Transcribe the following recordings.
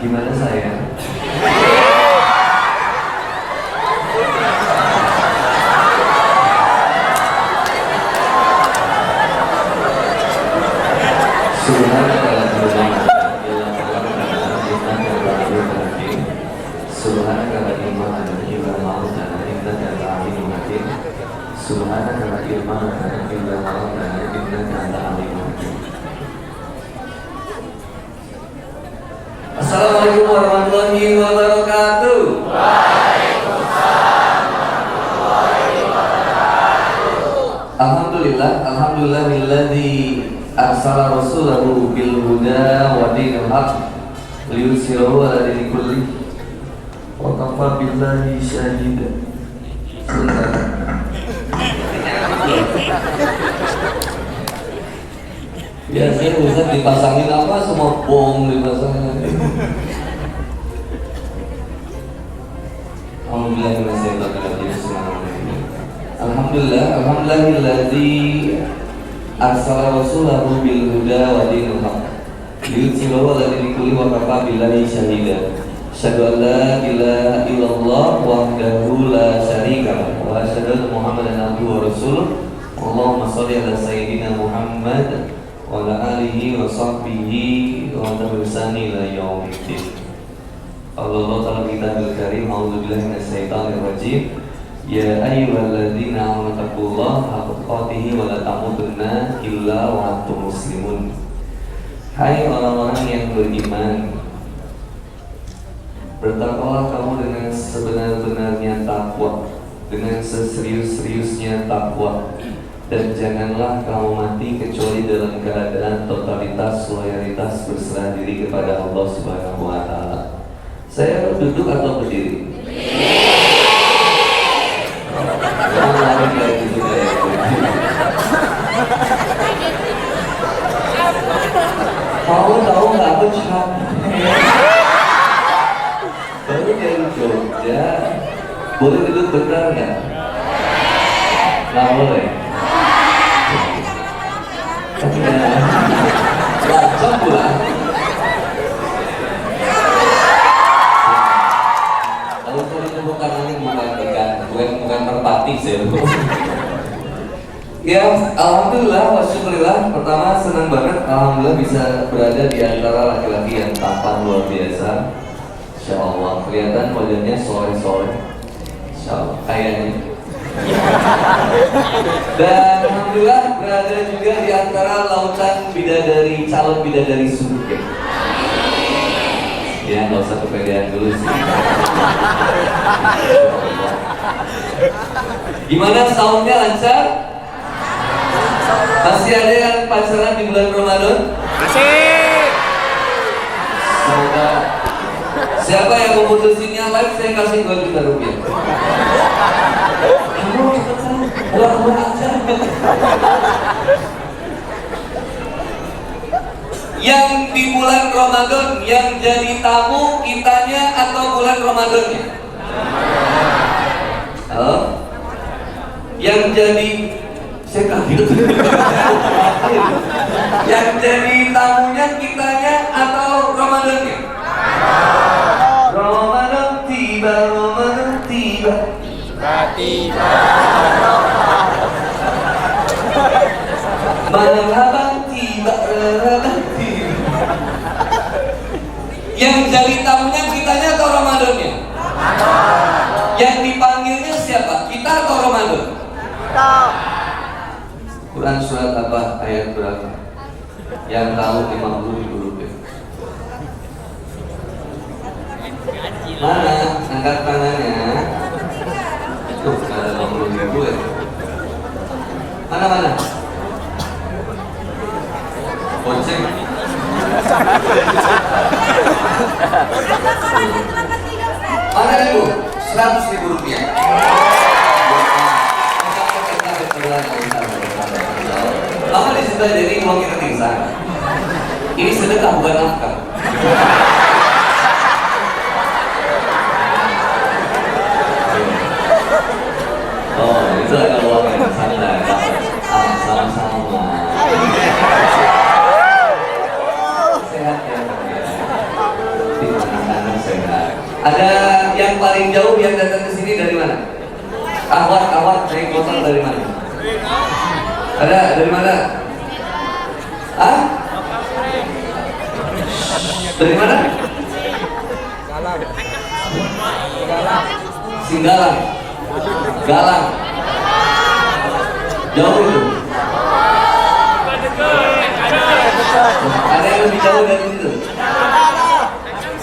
Gimana saya? Assalamualaikum warahmatullahi wabarakatuh. Waalaikumsalam warahmatullahi wabarakatuh. Alhamdulillahilladzi arsala rasulahu bil huda wa dinil haqq liyudhhirahu 'ala dini kulli wa kafa billahi shahida. Biasanya Ustaz dipasangin apa, semua bom dipasangin. Alhamdulillahilladzi arsala rasulahu bil huda wa dinil haqq liyudhhirahu 'ala dini kulli wa kafa billahi shahida. Asyhadu an la ilaha illallah wahdahu la syarika lahu wa asyhadu anna Muhammadan abduhu wa rasuluh. Allahumma shalli ala sayyidina Muhammad wa ala alihi wa sahbihi wa tabi'usani ila yaumiddin. Allah ta'ala kitabul karim, a'udzu billahi minasyaitonir rajim. Ya ayyuhalladzina amanu taqullaha haqqa tuqatih wa la tamutunna illa wa antum muslimun. Hai orang-orang yang beriman, bertakwalah kamu dengan sebenar-benarnya takwa, dengan seserius-seriusnya takwa, dan janganlah kamu mati kecuali dalam keadaan totalitas loyalitas berserah diri kepada Allah Subhanahu wa Ta'ala. Saya duduk atau berdiri? Mau tahu nggak, aku capek. Baru dari Jogja. Boleh duduk benar nggak? Nggak boleh. Langsung pulang. Kalau saya tepuk tangan ini bukan merpati sih. Ya, alhamdulillah wa syukurillah. Pertama senang banget, alhamdulillah bisa berada di antara laki-laki yang tampan luar biasa. Insya Allah kelihatan wajahnya sore-sore. Insya Allah kayaknya. Dan alhamdulillah berada juga di antara lautan bidadari, calon bidadari surga. Ya, nggak usah kepedean dulu sih. Gimana soundnya, lancar? Masih ada yang pacaran di bulan Ramadan? Masih. Semoga. Siapa yang memutusinnya live, saya kasih 2 juta rupiah. Kamu pulang aja. Yang di bulan Ramadan, yang jadi tamu kitanya atau bulan Ramadannya? Halo? Yang jadi, saya kaget. Yang jadi tamunya kitanya atau Ramadannya? Ramadan tiba, Ramadan tiba, Tiba-tiba marhaban tiba, Ramadan tiba. Yang jadi tamunya kitanya atau Ramadannya? Yang dipanggilnya siapa? Kita atau Ramadan? Quran surat apa? Ayat berapa? Yang tahu 50.000 rupiah. Mana? Angkat tangannya. Tuh, ada 50.000 ya. Mana? Goceng. Mana ibu? 100.000 rupiah. Lama di situ jadi uang kita pingsan. Ini sedekah bukan nafkah. Oh, itu ada uang yang santai. Sama-sama. Sehat ya. Di mana? Ada yang paling jauh yang datang ke sini dari mana? Awat naik motor dari mana? Ada dari mana? Ah? Dari mana? Singgalang. Galang. Jauh itu. Ada yang lebih jauh dari itu?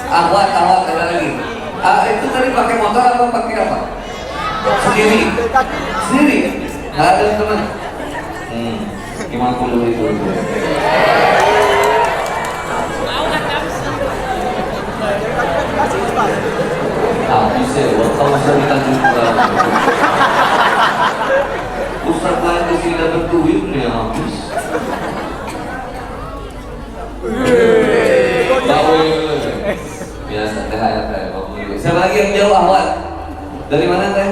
Awat ada lagi. Itu tadi pakai motor atau pakai apa? Sendiri. Nggak ada teman. Gimana dulu itu? Habis ya, waktu masa kita juga. Ustaz lain kesini dapat duit nih habis. Biasa THR kayak waktu. Siapa lagi yang jauh awal? Dari mana teh?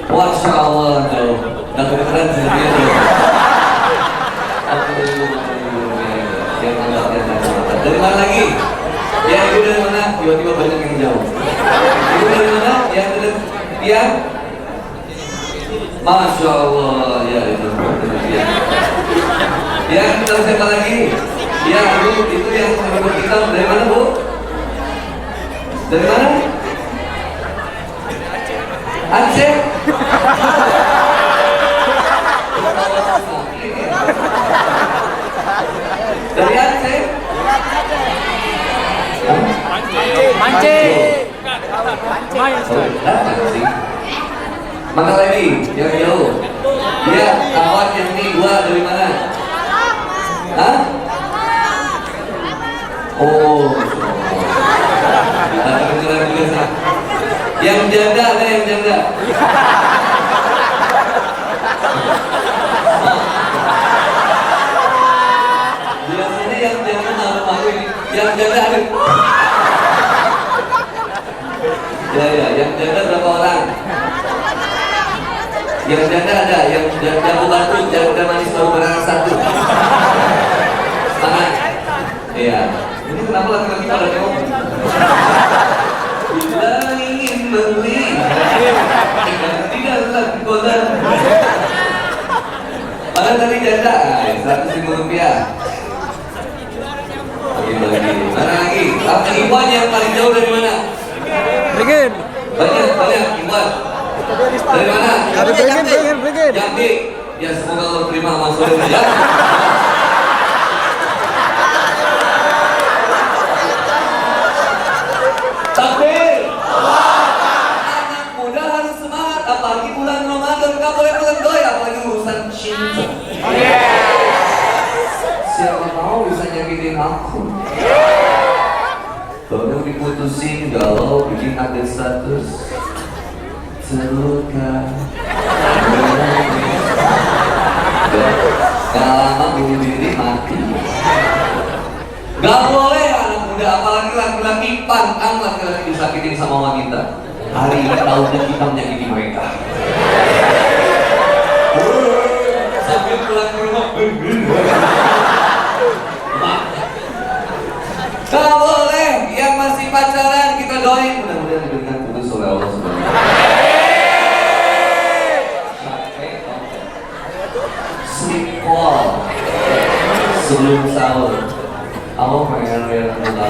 Masya Allah jauh. Dah keren sendiri tuh. Dari mana lagi? Ya ibu dari mana? Tiba-tiba banyak yang jauh. Ibu dari mana? Yang dari tiang? Masya Allah ya itu. Yang terus siapa lagi? Ya ibu itu yang menghibur kita. Dari mana bu? Dari mana? Aceh. Dari Aceh. Mancing. Mana lagi yang jauh? Ya kawan yang ini dua dari mana? Hah? Oh. Yang janda ada yang janda. Biasanya yang janda malu-malu ini. Yang janda ada. Ya, yang janda berapa orang? Yang janda ada, yang jago batu, janda manis baru barang satu. Mana? Iya. Ini kenapa laki-laki pada tengok? Bila ingin melihat tidak lagi kodan. Mana tadi janda? Rp100.000. Bagi. Mana lagi? Apa iwan yang paling jauh dari mana? Brigin. Banyak iwan. Dari mana? Brigin. Jambi. Ya semoga Allah terima masuk ya. Takbir. Anak muda harus semangat, apalagi bulan Ramadan. Gak boleh melendoy, apalagi urusan cinta. Siapa tahu bisa nyakitin aku. Baru diputusin, galau, bikin update status. Terluka. Gak lama bunuh diri mati. Gak boleh anak muda, apalagi laki-laki, pantang laki-laki disakitin sama wanita. Hari ini tahunnya kita menyakiti mereka. Sambil pulang ke rumah. Gak boleh, yang masih pacaran kita doain mudah-mudahan diberikan putus oleh Allah Subhanahu. Sleep call sebelum sahur. Allah pengen lihat muka.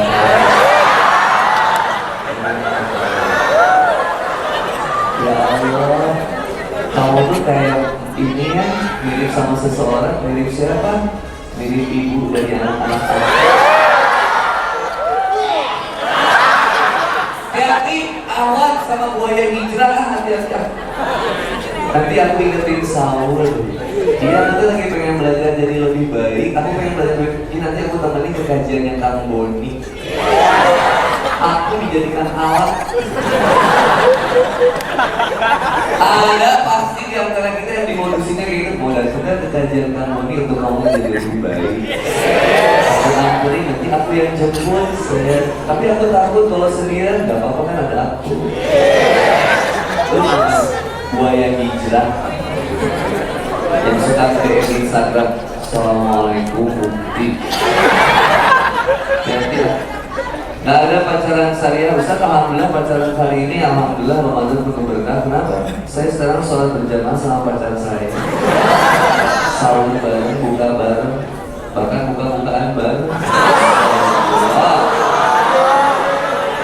Ya Allah, kamu tuh kayak ini ya, mirip sama seseorang, mirip siapa? Mirip ibu dari anak-anak saya. Hati awat sama buaya hijrah, hati-hati. Nanti aku ingetin sahur. Dia tuh lagi pengen belajar jadi lebih baik. Aku pengen belajar ini nanti aku temenin ke kajiannya Kang Boni. Aku dijadikan alat. Ada pasti di antara kita yang dimodusinnya kayak gitu. Mau datang ke kajian Kang Boni untuk kamu jadi lebih baik. Aku ampunin nanti aku yang jemput. Tapi aku takut kalau sendirian. Gak apa-apa kan ada aku. Terus buaya hijrah yang suka DM Instagram. Assalamualaikum bukti. Hati-hati lah. Nggak ada pacaran syariah. Ustaz, alhamdulillah pacaran kali ini alhamdulillah Ramadan penuh berkah. Kenapa? Saya sekarang sholat berjamaah sama pacar saya. Sahur bareng, buka bareng, bahkan buka-bukaan bareng. Wow.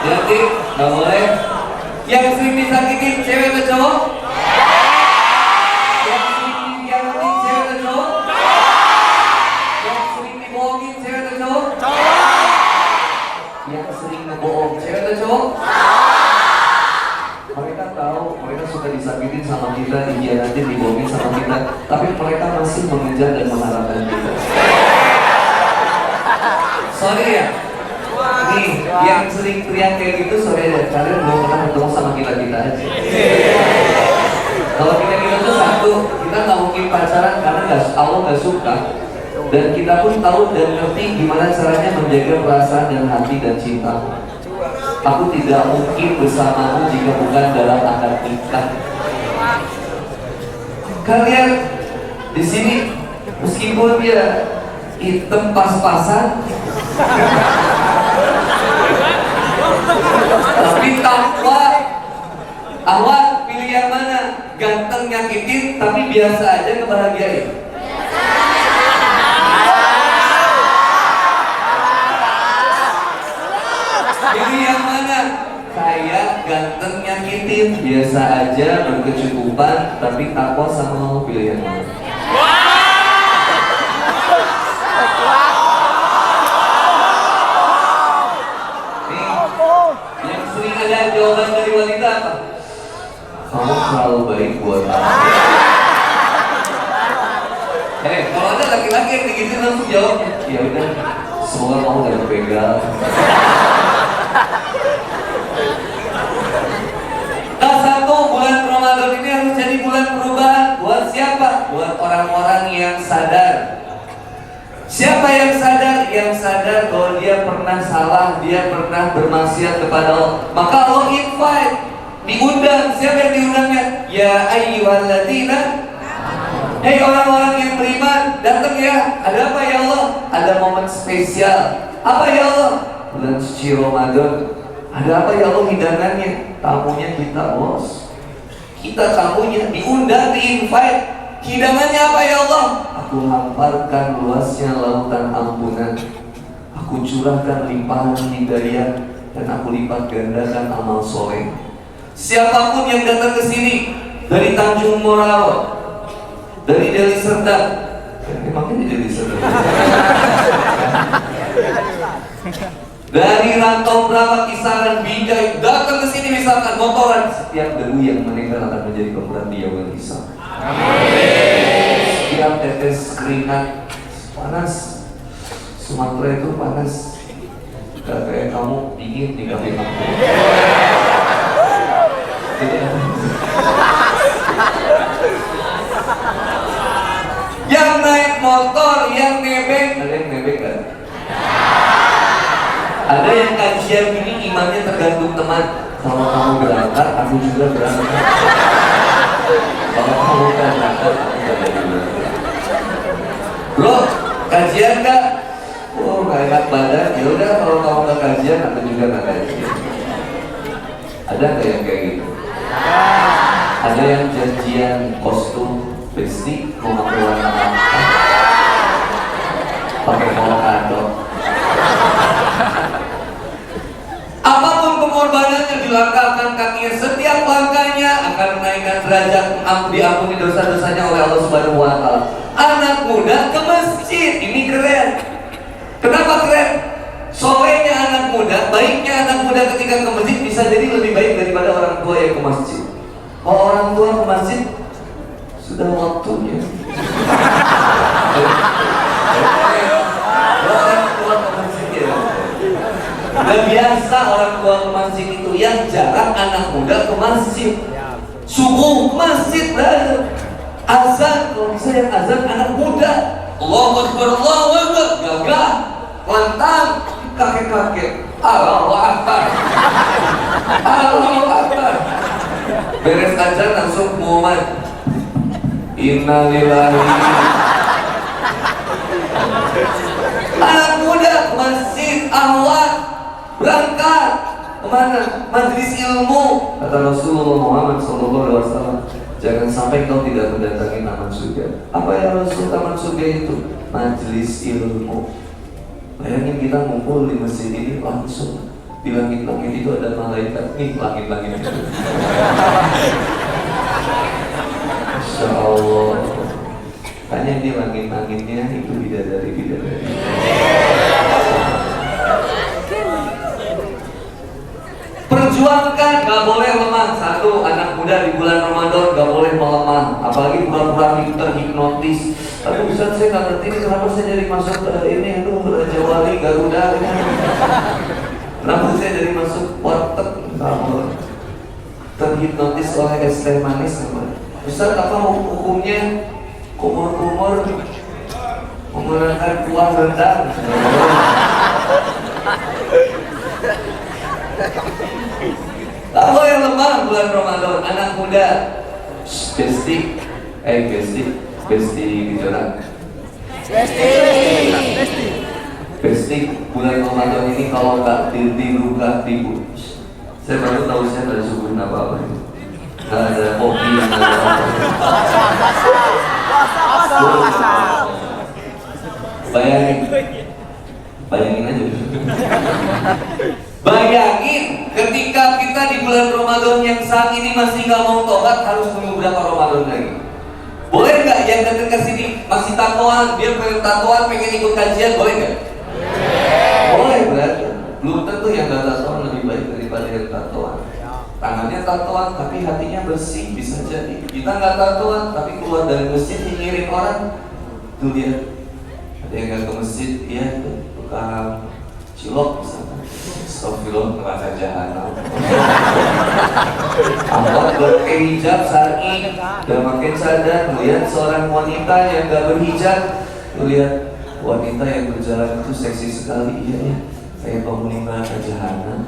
Jadi nggak boleh. Yang sering disakitin cewek atau cowok? Yang sering dihianatin cewek atau cowok? Yang sering dibohongin cewek atau cowok? Yang sering ngebohong cewek atau cowok? Mereka tahu mereka suka disakitin sama kita, dihianatin, dibohongin sama kita, tapi mereka masih mengejar dan mengharapkan kita. Sorry ya, nih yang sering teriak kayak gitu, sorry ya, kalian belum pernah ketemu sama kita aja. Kalau kita itu satu, kita nggak mungkin pacaran karena Allah nggak suka. Dan kita pun tahu dan ngerti gimana caranya menjaga perasaan dan hati dan cinta. Aku tidak mungkin bersamamu jika bukan dalam akad nikah. Kalian di sini meskipun dia hitam pas-pasan, tapi takwa. Awak pilih yang mana? Ganteng nyakitin tapi biasa aja ngebahagiain. Pilih yang mana? Kayak ganteng nyakitin, biasa aja berkecukupan, tapi takwa sama Allah, pilih yang mana? Nih, yang sering ada jawaban dari wanita apa? Kamu terlalu baik buat aku. Kalau ada laki-laki yang begitu langsung jawab, ya udah, semoga kamu gak berpegang. Nah, satu bulan Ramadan ini harus jadi bulan perubahan. Buat siapa? Buat orang-orang yang sadar. Siapa yang sadar? Yang sadar bahwa dia pernah salah, dia pernah bermaksiat kepada Allah. Maka Allah invite, diundang. Siapa yang diundangnya? Ya ayyuhalladzina, hei orang-orang yang beriman, datang ya. Ada apa ya Allah? Ada momen spesial. Apa ya Allah? Bulan suci Ramadan. Ada apa ya Allah hidangannya? Tamunya kita, bos. Kita tamunya, diundang, di-invite. Hidangannya apa ya Allah? Aku hamparkan luasnya lautan ampunan. Aku curahkan limpahan hidayah dan aku lipat gandakan amal soleh. Siapapun yang datang ke sini dari Tanjung Morawa, dari Deli Serdang, emangnya Deli Serdang? Dari rantau berapa kisaran Binjai datang ke sini misalkan motoran, setiap debu yang meninggal akan menjadi pemeran di yaumul hisab. Setiap tetes keringat panas. Sumatera itu panas. Gak kayak kamu dingin di kafe kamu. Yang naik motor, yang nebeng, ada yang nebeng kan? Ada yang kajian ini imannya tergantung teman. Kalau kamu berangkat, aku juga berangkat. Kalau kamu kan berangkat, aku juga berangkat. Bro, kajian gak? Oh, gak enak badan. Ya udah, kalau kamu gak kajian, aku juga gak kajian. Ada nggak yang kayak gitu? Ada yang janjian kostum besti mau pakai warna apa? Pakai kolokado. Apapun pengorbanannya dilangkahkan kakinya, setiap langkahnya akan menaikkan derajat, diampuni dosa-dosanya oleh Allah Subhanahu wa Ta'ala. Anak muda ke masjid, ini keren. Kenapa keren? Solehnya anak muda, baiknya anak muda ketika ke masjid bisa jadi lebih baik daripada orang tua yang ke masjid. Kalau orang tua ke masjid sudah waktunya. Orang tua ke masjid ya. Dan biasa orang tua ke masjid itu, yang jarang anak muda ke masjid. Subuh ke masjid lah. Azan, kalau bisa yang azan anak muda. Allahu Akbar, Allahu Akbar, gagah, lantang, kakek-kakek. Allahu Akbar, Allahu Akbar. Beres azan langsung muat. Innalillahi. Anak muda ke masjid, Allah berangkat kemana? Majelis ilmu. Kata Rasulullah Muhammad SAW, jangan sampai kau tidak mendatangi taman surga. Apa ya Rasul taman surga itu? Majelis ilmu. Bayangin kita ngumpul di masjid ini langsung di langit-langit itu ada malaikat. Nih langit-langit itu. Masya Allah. Hanya di langit-langitnya itu bidadari-bidadari. Perjuangkan, gak boleh lemah. Satu, anak muda di bulan Ramadan gak boleh melemah. Apalagi pura-pura terhipnotis. Aduh Ustaz, saya gak ngerti kenapa saya jadi masuk ini, aduh Raja Wali, Garuda ini. Kenapa saya jadi masuk warteg? Gak boleh. Terhipnotis oleh es teh manis. Ustaz, apa hukumnya kumur-kumur menggunakan kuah rendang? Lalu yang lemah bulan Ramadan, anak muda, besti Kejora. Besti bulan Ramadan ini kalau nggak tidur nggak tidur. Saya baru tahu saya nggak disuguhin apa-apa. Nggak ada kopi, nggak ada apa. Bayangin aja. Bayangin ketika kita di bulan Ramadan yang saat ini masih nggak mau tobat, harus tunggu berapa Ramadan lagi? Boleh nggak yang datang ke sini masih tatoan, dia pengen tatoan, pengen ikut kajian, boleh nggak? Boleh berarti. Belum tentu yang nggak tatoan lebih baik daripada yang tatoan. Tangannya tatoan tapi hatinya bersih, bisa jadi. Kita nggak tatoan tapi keluar dari masjid nyinyirin orang. Tuh dia, ada yang nggak ke masjid, dia tukang cilok misalnya. Astagfirullah, neraka jahanam. Allah pakai hijab syar'i, dan makin sadar melihat seorang wanita yang gak berhijab, melihat wanita yang berjalan itu seksi sekali, iya ya, kayak penghuni neraka jahanam.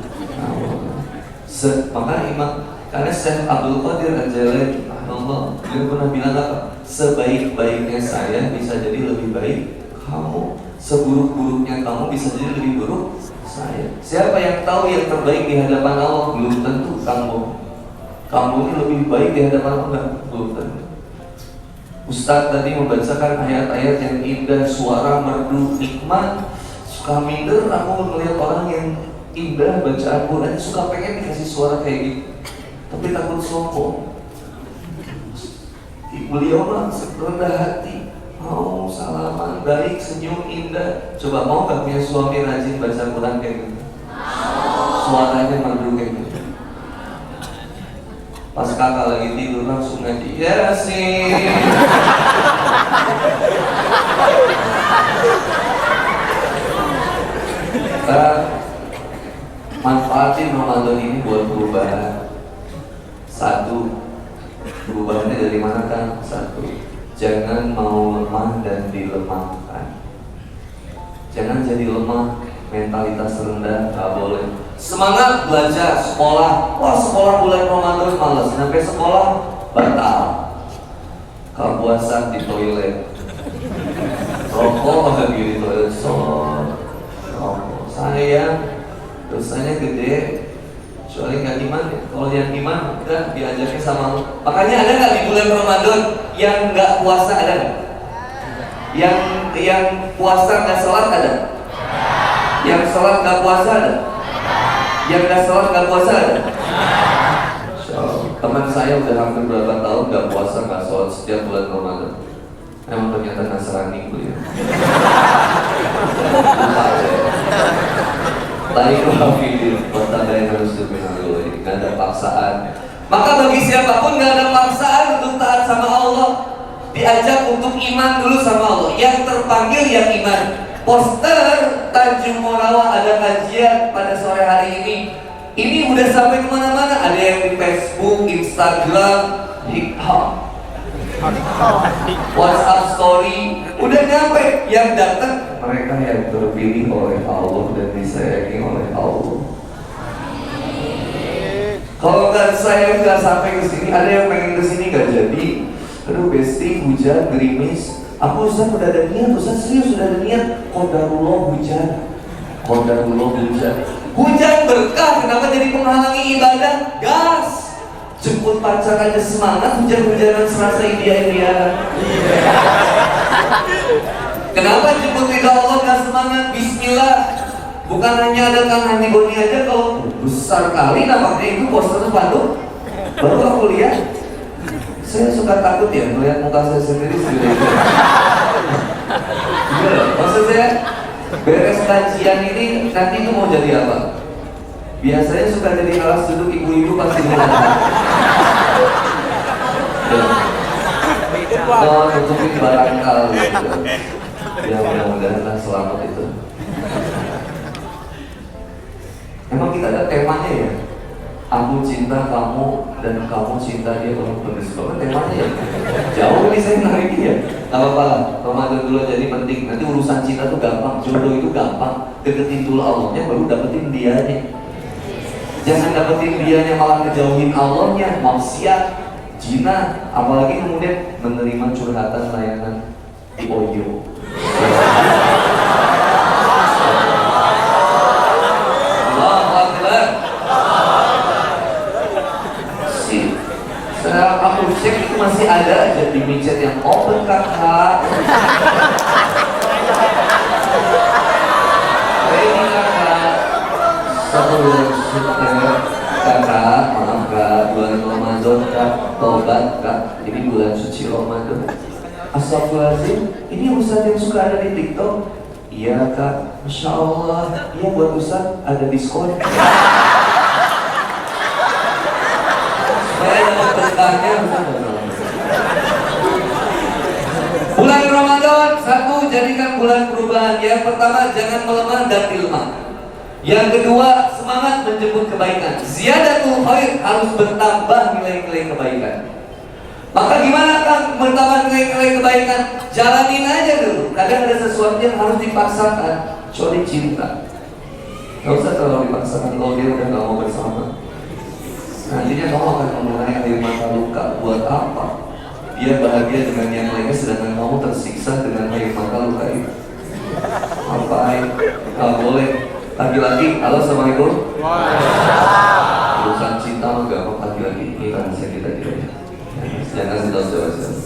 Maka karena Syekh Abdul Qadir Al-Jailani, Allah, dia pernah bilang apa? Sebaik-baiknya saya bisa jadi lebih baik kamu, seburuk-buruknya kamu bisa jadi lebih buruk saya. Siapa yang tahu yang terbaik di hadapan Allah? Belum tentu kamu. Kamu ini lebih baik di hadapan Allah? Belum tentu. Ustaz tadi membacakan ayat-ayat yang indah, suara merdu, nikmat. Suka minder aku melihat orang yang indah baca Al-Quran, suka pengen dikasih suara kayak gitu, tapi takut sombong. Beliau mah rendah hati, mau salaman, baik, senyum, indah. Coba mau gak punya suami rajin baca Quran kayak gitu? Suaranya merdu kayak gitu. Pas kakak lagi tidur langsung ngaji Yasin. Kita manfaatin Ramadan ini buat perubahan. Satu, perubahannya dari mana kan? Satu, jangan mau lemah dan dilemahkan. Jangan jadi lemah, mentalitas rendah, gak boleh. Semangat belajar, sekolah. Wah, sekolah bulan Ramadan malas, sampai sekolah batal. Kepuasan di toilet, rokok lagi di toilet, rokok. Sayang, dosanya gede. Kecuali nggak iman ya. Kalau yang iman kita diajarnya sama. Makanya ada nggak di bulan Ramadan yang nggak puasa, ada nggak? Yang puasa nggak sholat ada? Yang sholat nggak puasa ada? Yang nggak sholat nggak puasa ada? Teman saya udah hampir berapa tahun nggak puasa nggak sholat setiap bulan Ramadan. Emang ternyata Nasrani beliau. Lain wafidin, pertanda yang harus dipenuhi, nggak ada paksaan. Maka bagi siapapun nggak ada paksaan untuk taat sama Allah. Diajak untuk iman dulu sama Allah. Yang terpanggil yang iman. Poster Tanjung Morawa ada kajian pada sore hari ini. Ini udah sampai kemana-mana. Ada yang di Facebook, Instagram, TikTok, WhatsApp story, udah nyampe. Yang datang mereka yang terpilih oleh Allah dan disayangi oleh Allah. Kalau nggak saya nggak sampai ke sini, ada yang pengen ke sini nggak jadi. Aduh besti, hujan, gerimis. Aku Ustaz udah ada niat, Ustaz serius udah ada niat. Qadarullah hujan, qadarullah hujan. Hujan berkah, kenapa jadi penghalangi ibadah? Gas. Jemput pacar aja semangat, hujan-hujanan serasa India-Indianan. Kenapa jemput ridho Allah gak semangat? Bismillah. Bukan hanya ada Kang Handi Boni aja, kalau besar kali nampaknya itu poster spanduk. Baru aku lihat, saya suka takut ya melihat muka saya sendiri seperti itu. Maksud saya, beres kajian ini nanti itu mau jadi apa? Biasanya suka jadi alas duduk ibu-ibu pasti oh, tutupin barangkal gitu. Ya mudah-mudahan selamat itu. Emang kita ada temanya ya? Aku cinta kamu dan kamu cinta dia, kamu bener-bener temanya ya? Jauh nih saya nariknya ya. Gak apa-apa lah, Ramadan dulu jadi penting. Nanti urusan cinta tuh gampang, jodoh itu gampang. Deketin dulu Allahnya baru dapetin dianya. Jangan dapetin dianya malah ngejauhin Allahnya, maksiat, zina, apalagi kemudian menerima curhatan layanan di Oyo. Aku cek itu masih ada aja di micet yang open kakak. Ini kakak, satu kakak, maaf kak, bulan Ramadan kak, tobat kak, ini bulan suci Ramadan. Astagfirullahaladzim, ini Ustadz yang suka ada di TikTok. Iya kak, Masya Allah, iya buat Ustadz ada diskon. Bulan Ramadan, satu, jadikan bulan perubahan. Yang pertama, jangan melemah dan ilmah. Yang kedua, semangat menjemput kebaikan. Ziyadatul khair, harus bertambah nilai-nilai kebaikan. Maka gimana Kang bertambah nilai-nilai kebaikan? Jalanin aja dulu. Kadang ada sesuatu yang harus dipaksakan. Kecuali cinta, gak usah terlalu dipaksakan kalau dia udah gak mau bersama. Nantinya kamu akan mengurangi air mata luka. Buat apa? Dia bahagia dengan yang lainnya, sedangkan kamu tersiksa dengan air mata luka itu. Ngapain? Gak boleh. Laki-laki, halo assalamualaikum. Urusan cinta mah gak mau laki-laki. Ini rahasia kita ya. Jangan kasih tahu siapa-siapa.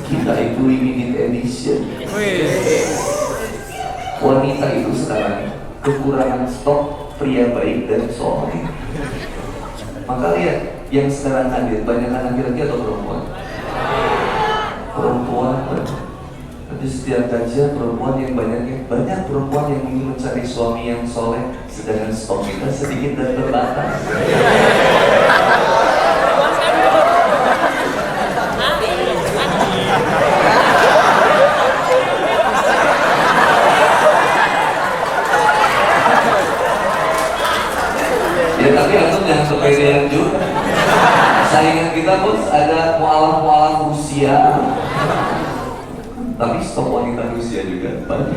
Kita itu limited edition. Wanita itu sekarang kekurangan stok pria baik dan soleh. Maka lihat, yang sekarang hadir, banyak laki-laki atau perempuan? Perempuan. Nanti setiap kajian perempuan yang banyak perempuan yang ingin mencari suami yang soleh, sedangkan stok kita sedikit dan terbatas. Ya tapi antum jangan kepedean juga. Saingan kita bos ada mualaf Rusia, tapi stok wanita Rusia juga banyak.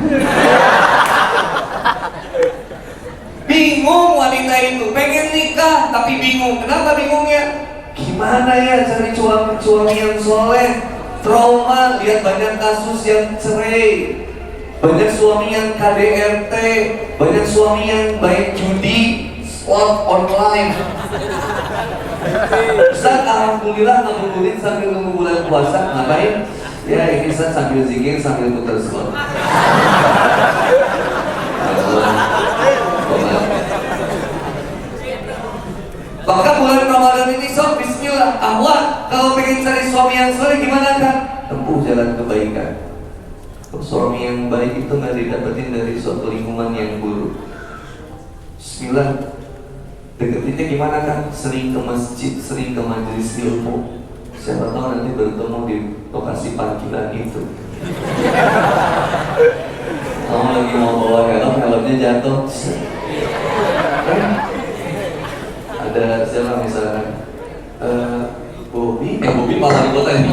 Bingung wanita itu, pengen nikah tapi bingung. Kenapa bingungnya? Gimana ya cari suami yang soleh? Trauma, lihat banyak kasus yang cerai, banyak suami yang KDRT, banyak suami yang main judi, slot online. Ustaz, alhamdulillah ngabuburit sambil nunggu bulan puasa. Ngapain? Ya ini Ustaz sambil zikir sambil putar slot. Maka bulan Ramadan ini sob, bismillah. Ahwat, kalau pengen cari suami yang soleh gimana kan? Tempuh jalan kebaikan. Suami yang baik itu nggak didapetin dari suatu lingkungan yang buruk. Bismillah. Deketinnya gimana kan? Sering ke masjid, sering ke majelis ilmu. Siapa tahu nanti bertemu di lokasi panggilan itu. Kamu lagi mau bawa helm, helmnya jatuh. Ada siapa misalkan? Bobby malah di kota ini.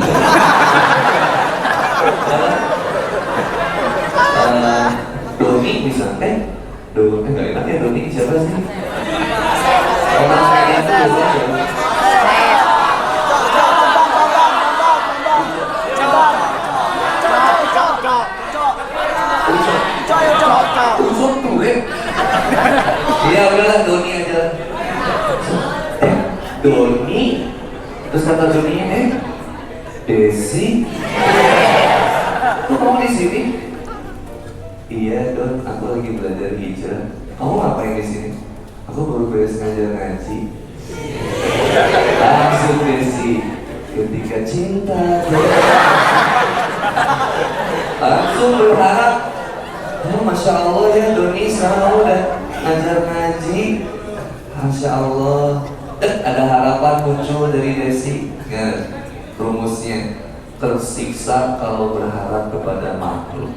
Doni misalnya, Doni nggak enak ya Doni siapa sih? Orang kaya itu siapa? Ucok tuh masalah dunia. Desi, kok kamu di sini? Iya Don, aku lagi belajar hijrah. Kamu ngapain di sini? Aku baru beres ngajar ngaji. Langsung Desi, ketika cinta langsung berharap. Oh, Masya Allah ya Doni, sekarang kamu udah ngajar ngaji. Masya Allah. Ada harapan muncul dari Desi. Ya, rumusnya tersiksa kalau berharap kepada makhluk.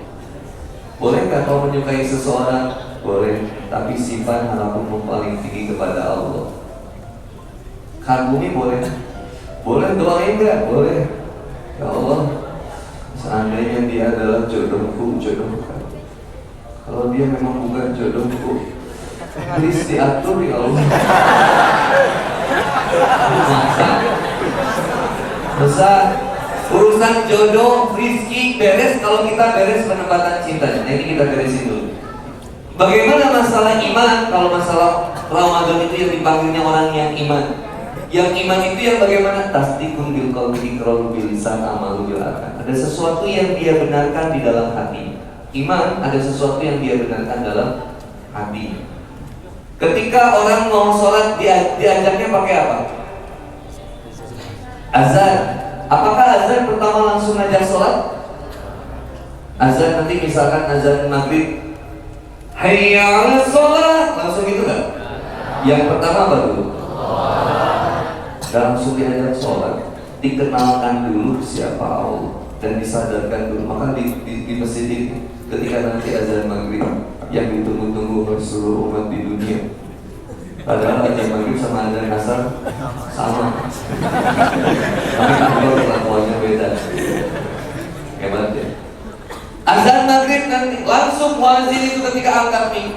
Bolehkah kau menyukai seseorang? Boleh, tapi simpan harapanmu paling tinggi kepada Allah. Kagumi boleh? Boleh, doain nggak? Boleh. Ya Allah, seandainya dia adalah jodohku, jodohkan. Kalau dia memang bukan jodohku, please diatur ya Allah. Masa urusan jodoh, rizki beres kalau kita beres penempatan cintanya. Nah, ini kita beresin dulu. Bagaimana masalah iman? Kalau masalah Ramadan itu yang dipanggilnya orang yang iman. Yang iman itu yang bagaimana? Tasdikun bil qalbi, iqrarun bil lisan, amalu bil arkan. Ada sesuatu yang dia benarkan di dalam hati. Iman ada sesuatu yang dia benarkan dalam hati. Ketika orang mau sholat, diajaknya pakai apa? Azan. Apakah azan pertama langsung ngajak sholat? Azan nanti misalkan azan maghrib, hayya 'alas sholat, langsung gitu kan? Yang pertama apa dulu? Langsung diajak sholat, dikenalkan dulu siapa Allah dan disadarkan dulu. Maka di masjid ini ketika nanti azan maghrib yang ditunggu-tunggu oleh seluruh umat di dunia, padahal azan maghrib sama azan asar sama, tapi kalau kelakuannya beda. Hebat ya. Azan maghrib nanti langsung muazin itu ketika angkat mik,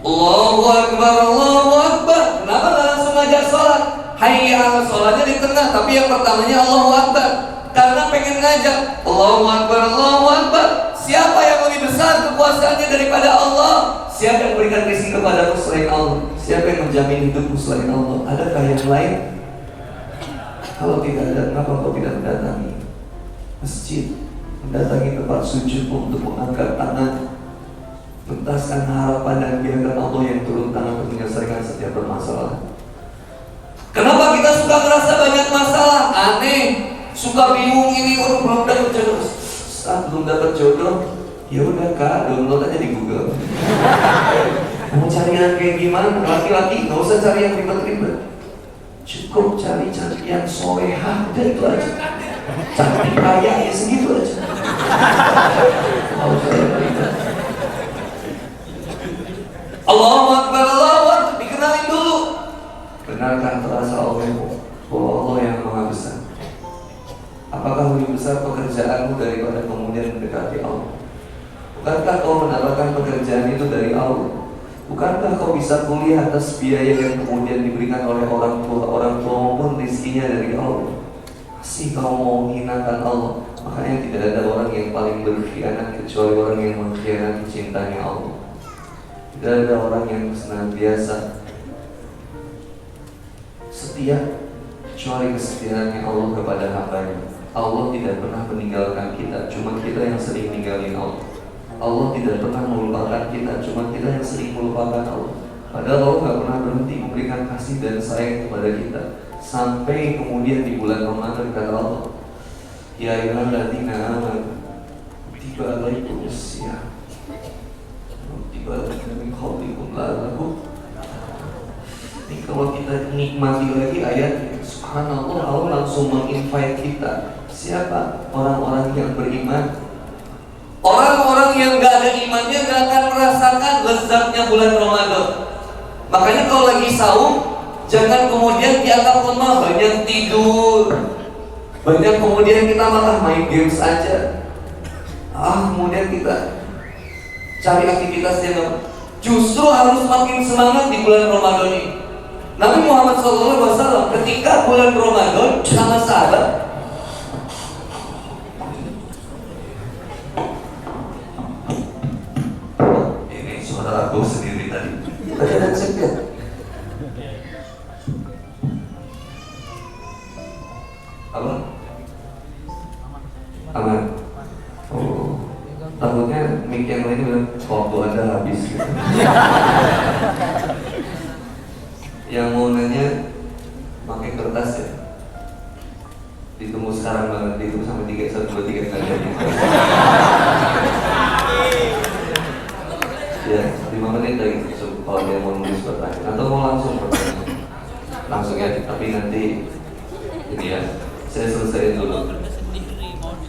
Allahu Akbar, Allahu Akbar. Kenapa langsung ngajak sholat? Hayya 'alas sholatnya di tengah, tapi yang pertamanya Allahu Akbar. Karena pengen ngajak Allahu Akbar, Allahu Akbar. Siapa yang lebih besar kekuasaannya daripada Allah? Siapa yang memberikan rezeki kepadamu selain Allah? Siapa yang menjamin hidupmu selain Allah? Adakah yang lain? Kalau tidak ada, kenapa kau tidak mendatangi masjid, mendatangi tempat sujudmu untuk mengangkat tangan, mentaskan harapan dan biarkan Allah yang turun tangan untuk menyelesaikan setiap permasalahan? Kenapa kita suka merasa banyak masalah? Aneh, suka bingung ini, belum dapat jodoh. Saat belum dapat jodoh, ya udah Kak, download aja di Google. Mau cari yang kayak gimana? Laki-laki nggak usah cari yang ribet-ribet. Cukup cari yang solehah, udah itu aja. Cantik kaya ya segitu aja. Mau cari ribet. Allahu Akbar, Allahu Akbar, dikenalin dulu. Benarkah terasa olehmu bahwa Allah yang Maha Besar? Apakah lebih besar pekerjaanmu daripada kemudian mendekati Allah? Bukankah kau mendapatkan pekerjaan itu dari Allah? Bukankah kau bisa kuliah atas biaya yang kemudian diberikan oleh orang tua maupun rizkinya dari Allah? Masih kau mau menghinakan Allah? Makanya tidak ada orang yang paling berkhianat kecuali orang yang mengkhianati cintanya Allah. Tidak ada orang yang senantiasa setia kecuali kesetiaannya Allah kepada hambanya. Allah tidak pernah meninggalkan kita, cuma kita yang sering ninggalin Allah. Allah tidak pernah melupakan kita, cuma kita yang sering melupakan Allah. Padahal Allah gak pernah berhenti memberikan kasih dan sayang kepada kita. Sampai kemudian di bulan Ramadan kata Allah, ya ayyuhalladzina amanu kutiba alaikumus syiyam kutiba alaikum min qablikum la'allakum. Ini kalau kita nikmati lagi ayat, subhanallah, Allah langsung menginvite kita. Siapa? Orang-orang yang beriman. Orang-orang yang gak ada imannya gak akan merasakan lezatnya bulan Ramadan. Makanya kalau lagi saum, jangan kemudian dianggap lemah, banyak tidur, banyak kemudian kita malah main games aja. Kemudian kita cari aktivitas yang justru harus makin semangat di bulan Ramadan ini. Nabi Muhammad SAW ketika bulan Ramadan sama sahabat, ini suara aku sendiri tadi. Tadi ada cek ya? Apa? Aman. Oh, takutnya mic yang lain bilang waktu Anda habis gitu. Yang mau nanya pakai kertas ya? Ditunggu sekarang banget, ditunggu sampai 1, 2, 3 kali gitu. Ya, 5 menit lagi kalau dia mau nulis pertanyaan atau mau langsung pertanyaan. Langsung ya, tapi nanti ini ya, saya selesaiin dulu.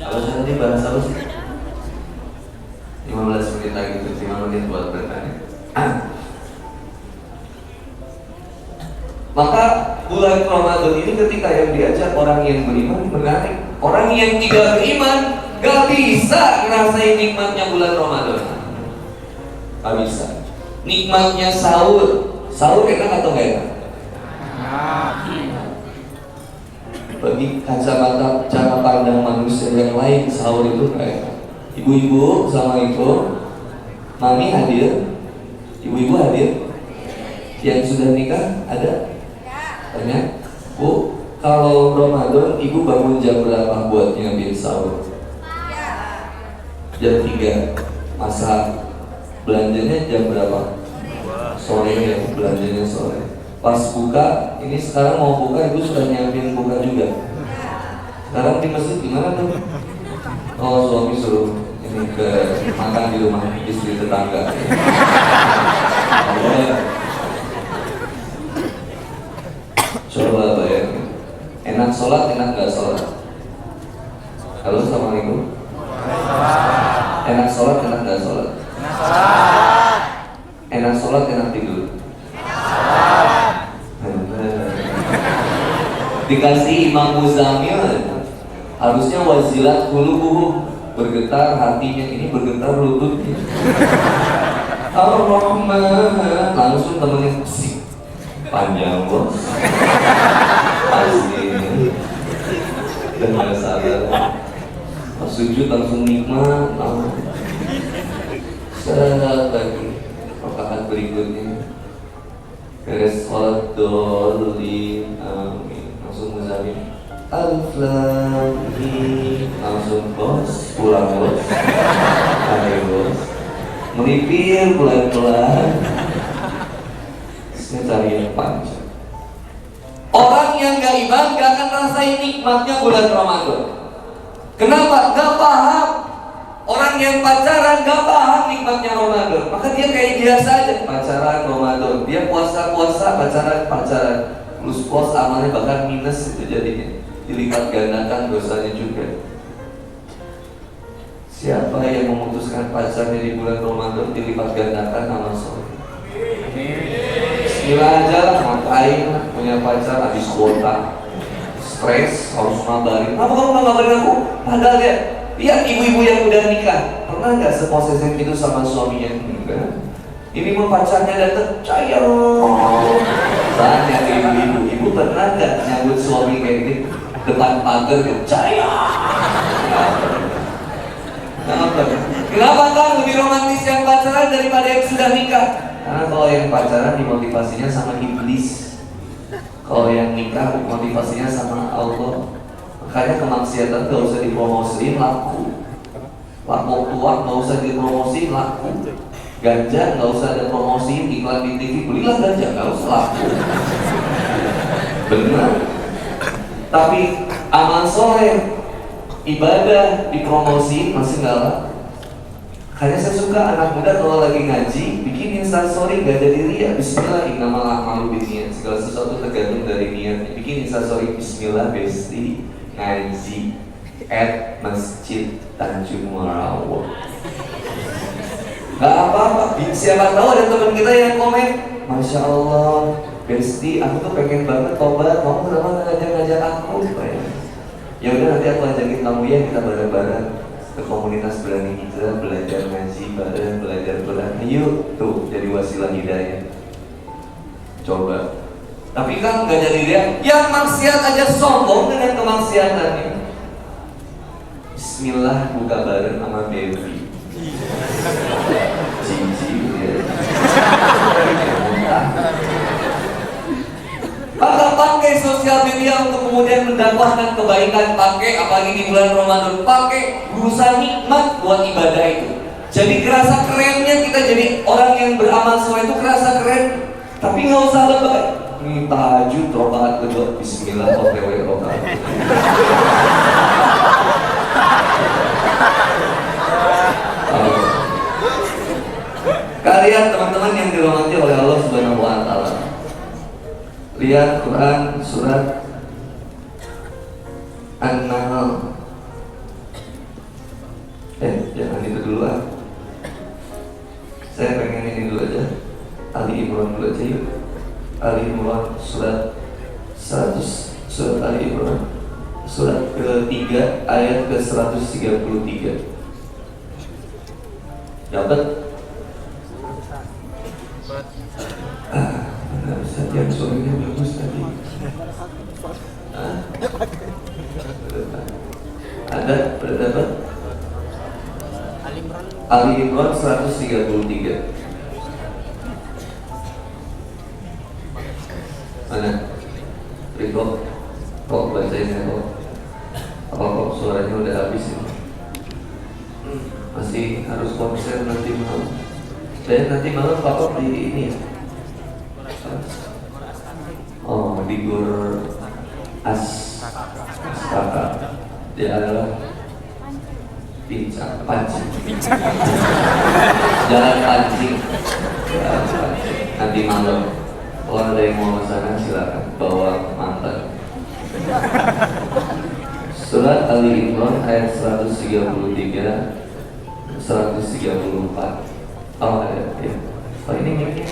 Kalau saya tadi bahas apa sih? 15 menit lagi, 5 menit buat bertanya. Maka bulan Ramadan ini ketika yang diajak orang yang beriman menarik. Orang yang tidak beriman gak bisa ngerasain nikmatnya bulan Ramadan. Gak bisa. Nikmatnya sahur. Sahur enak atau gak enak? Bagi kacamata cara pandang manusia yang lain, sahur itu gak enak. Ibu-ibu, assalamualaikum. Mami hadir? Ibu-ibu hadir? Yang sudah nikah ada? Tanya, Bu, kalau Ramadan ibu bangun jam berapa buat nyiapin sahur? Jam 3. Masak. Belanjanya jam berapa? Sore ya, belanjanya sore. Pas buka, ini sekarang mau buka, ibu sudah nyiapin buka juga. Sekarang di masjid gimana tuh? Oh, suami suruh ini ke makan di rumah istri tetangga. Coba bayangin, enak sholat, enak gak sholat? Halo, assalamualaikum. Enak sholat, enak gak sholat? Enak sholat, enak tidur? Dikasih Imam Muzamil, harusnya wazilat qulubuhum, bergetar hatinya, ini bergetar lututnya. Ar-Rahman, langsung temennya psik. Panjang bos, pasti dan nggak sadar. Pas sujud langsung nikmat, saat lagi rakaat berikutnya beres sholat dolin, amin, langsung Muzamil Alif Lam Mim, langsung bos pulang bos, ayo bos, melipir pelan-pelan. Cari yang panjang. Orang yang gak iman gak akan rasain nikmatnya bulan Ramadan. Kenapa? Gak paham. Orang yang pacaran gak paham nikmatnya Ramadan. Maka dia kayak biasa aja, pacaran Ramadan. Dia puasa-puasa, pacaran. Plus pos amalnya bahkan minus itu jadinya. Dilipat gandakan dosanya juga. Siapa yang memutuskan pacarnya di bulan Ramadan dilipat gandakan amal soleh? Bismillah aja lah, ngapain punya pacar habis kuota, stres, harus ngabarin. Kenapa kamu gak ngabarin aku? Padahal dia, lihat ibu-ibu yang udah nikah, pernah gak seposesif itu sama suaminya? Enggak. Ini mau pacarnya datang, cair. Tanya ke ibu-ibu, ibu pernah gak nyambut suami kayak gitu? Depan pagar, cair. Kenapa kan lebih romantis yang pacaran daripada yang sudah nikah? Karena kalau yang pacaran dimotivasinya sama iblis, kalau yang nikah motivasinya sama Allah. Makanya kemaksiatan gak usah dipromosiin, laku. Laku tua gak usah dipromosiin, laku. Ganja gak usah ada promosiin, iklan di TV, belilah ganja, gak usah laku. Benar. Tapi amal soleh, ibadah dipromosiin masih gak laku. Makanya saya suka anak muda kalau lagi ngaji bikin instastory gak jadi ria. Bismillah, innamal a'malu binniyat. Segala sesuatu tergantung dari niatnya. Bikin instastory Bismillah besti ngaji at Masjid Tanjung Morawak. Gak apa-apa. Siapa tahu ada teman kita yang komen, Masya Allah, besti, aku tuh pengen banget tobat. Mau kenapa ngajak-ngajak aku? Ya udah nanti aku ajakin kamu ya, kita bareng-bareng ke komunitas Berani Hijrah, belajar ngaji bareng, belajar Quran. Ayo tuh jadi wasilah hidayah. Coba. Tapi kan nggak jadi dia. Yang maksiat aja sombong dengan kemaksiatannya. Bismillah buka bareng sama baby. Cici ya. Maka pakai sosial media untuk kemudian mendakwahkan kebaikan, pakai apalagi di bulan Ramadan, pakai berusaha nikmat buat ibadah itu. Jadi kerasa kerennya kita jadi orang yang beramal soleh itu kerasa keren, tapi nggak usah lebay. Ini tahajud rokaat kedua, Bismillah, OTW rokaat. Kalian teman-teman yang dirahmati oleh Allah Subhanahu wa Ta'ala, lihat Quran surat An-Nahl. Jangan itu dulu ah. Saya pengen ini dulu aja. Ali Imran dulu aja yuk. Ali Imran surat 100, surat Ali Imran surat ke-3 ayat ke-133. Dapat? Benar Ustaz, yang suaranya bagus tadi. Ada? Dapat? Ali Imran 133. Mana? Riko? Kok bacainnya kok? Apa kok suaranya udah habis ini? Masih harus konser nanti malam. Dan nanti malam Pak di ini ya? Oh, di Gor Astaka. Dia adalah pancing. Jalan pancing. Nanti malam. Kalau ada yang mau ke sana silakan bawa mantan. Surat Ali Imran ayat 133 134. Oh ayat ya. Oh ini mic-nya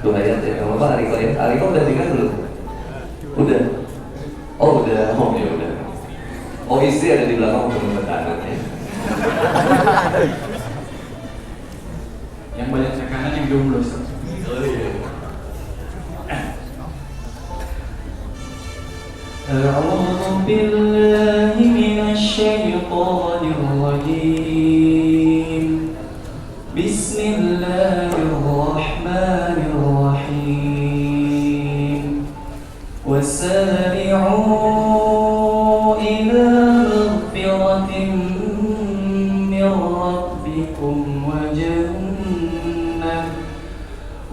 2 ayat ya. Gak apa-apa Ariko ya. Ariko udah dengar dulu? Udah? Oh udah, oh ya udah. Oh istri ada di belakang untuk tekanan ya. Yang banyak tekanan yang jomblo. Oh iya. أعوذ بالله من الشيطان الرجيم بسم الله الرحمن الرحيم وسارعوا إلى مغفرة من ربكم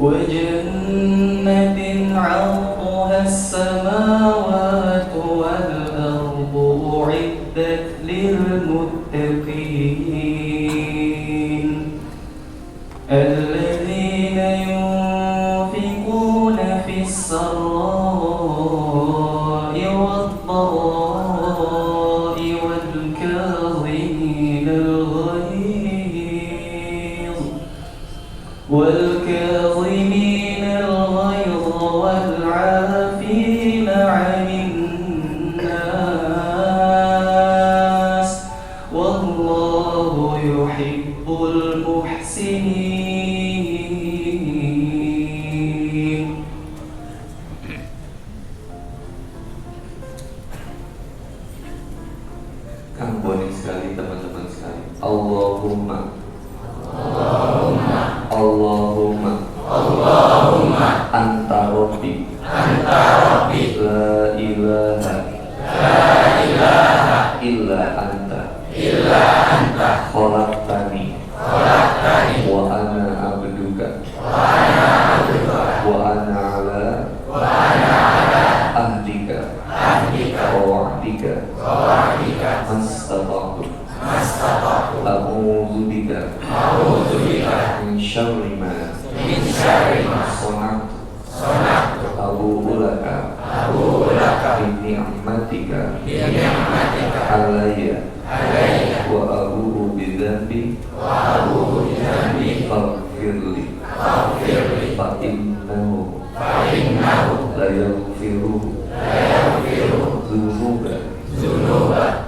وجنة عرضها السماوات والأرض أعدت للمتقين الذين ينفقون في السراء والضراء والكاظمين الغيظ والعافين عن الناس والله يحب المحسنين. Kang Boni sekali, teman-teman sekali. Allahumma anta rabbi la ilaha illa anta khalaqtani wa ana abduka wa ana ala ahdika wa wa'dika mastata'tu a'udzu bika min syarri ma sana'tu abu'u laka bi ni'matika alayya wa abu'u bi dzambi faghfirli fa innahu la yaghfiru dzunuba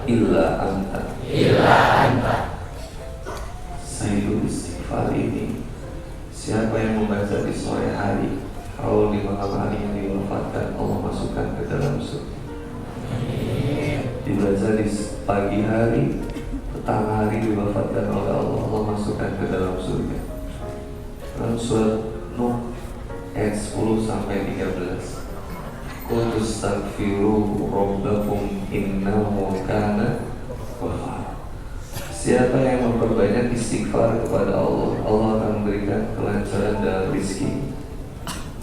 illa anta. Sayyidul istighfar ini siapa yang membaca di sore hari, kalau di malam hari yang diwafatkan Allah masukkan ke dalam surga. Dibaca di pagi hari, petang hari diwafatkan oleh Allah, Allah masukkan ke dalam surga. Dalam surat Nuh ayat 10 sampai 13. qul astaghfiru rabbakum innahu kana ghaffar. Siapa yang memperbanyak istighfar kepada Allah, Allah akan memberikan kelancaran dalam rezeki.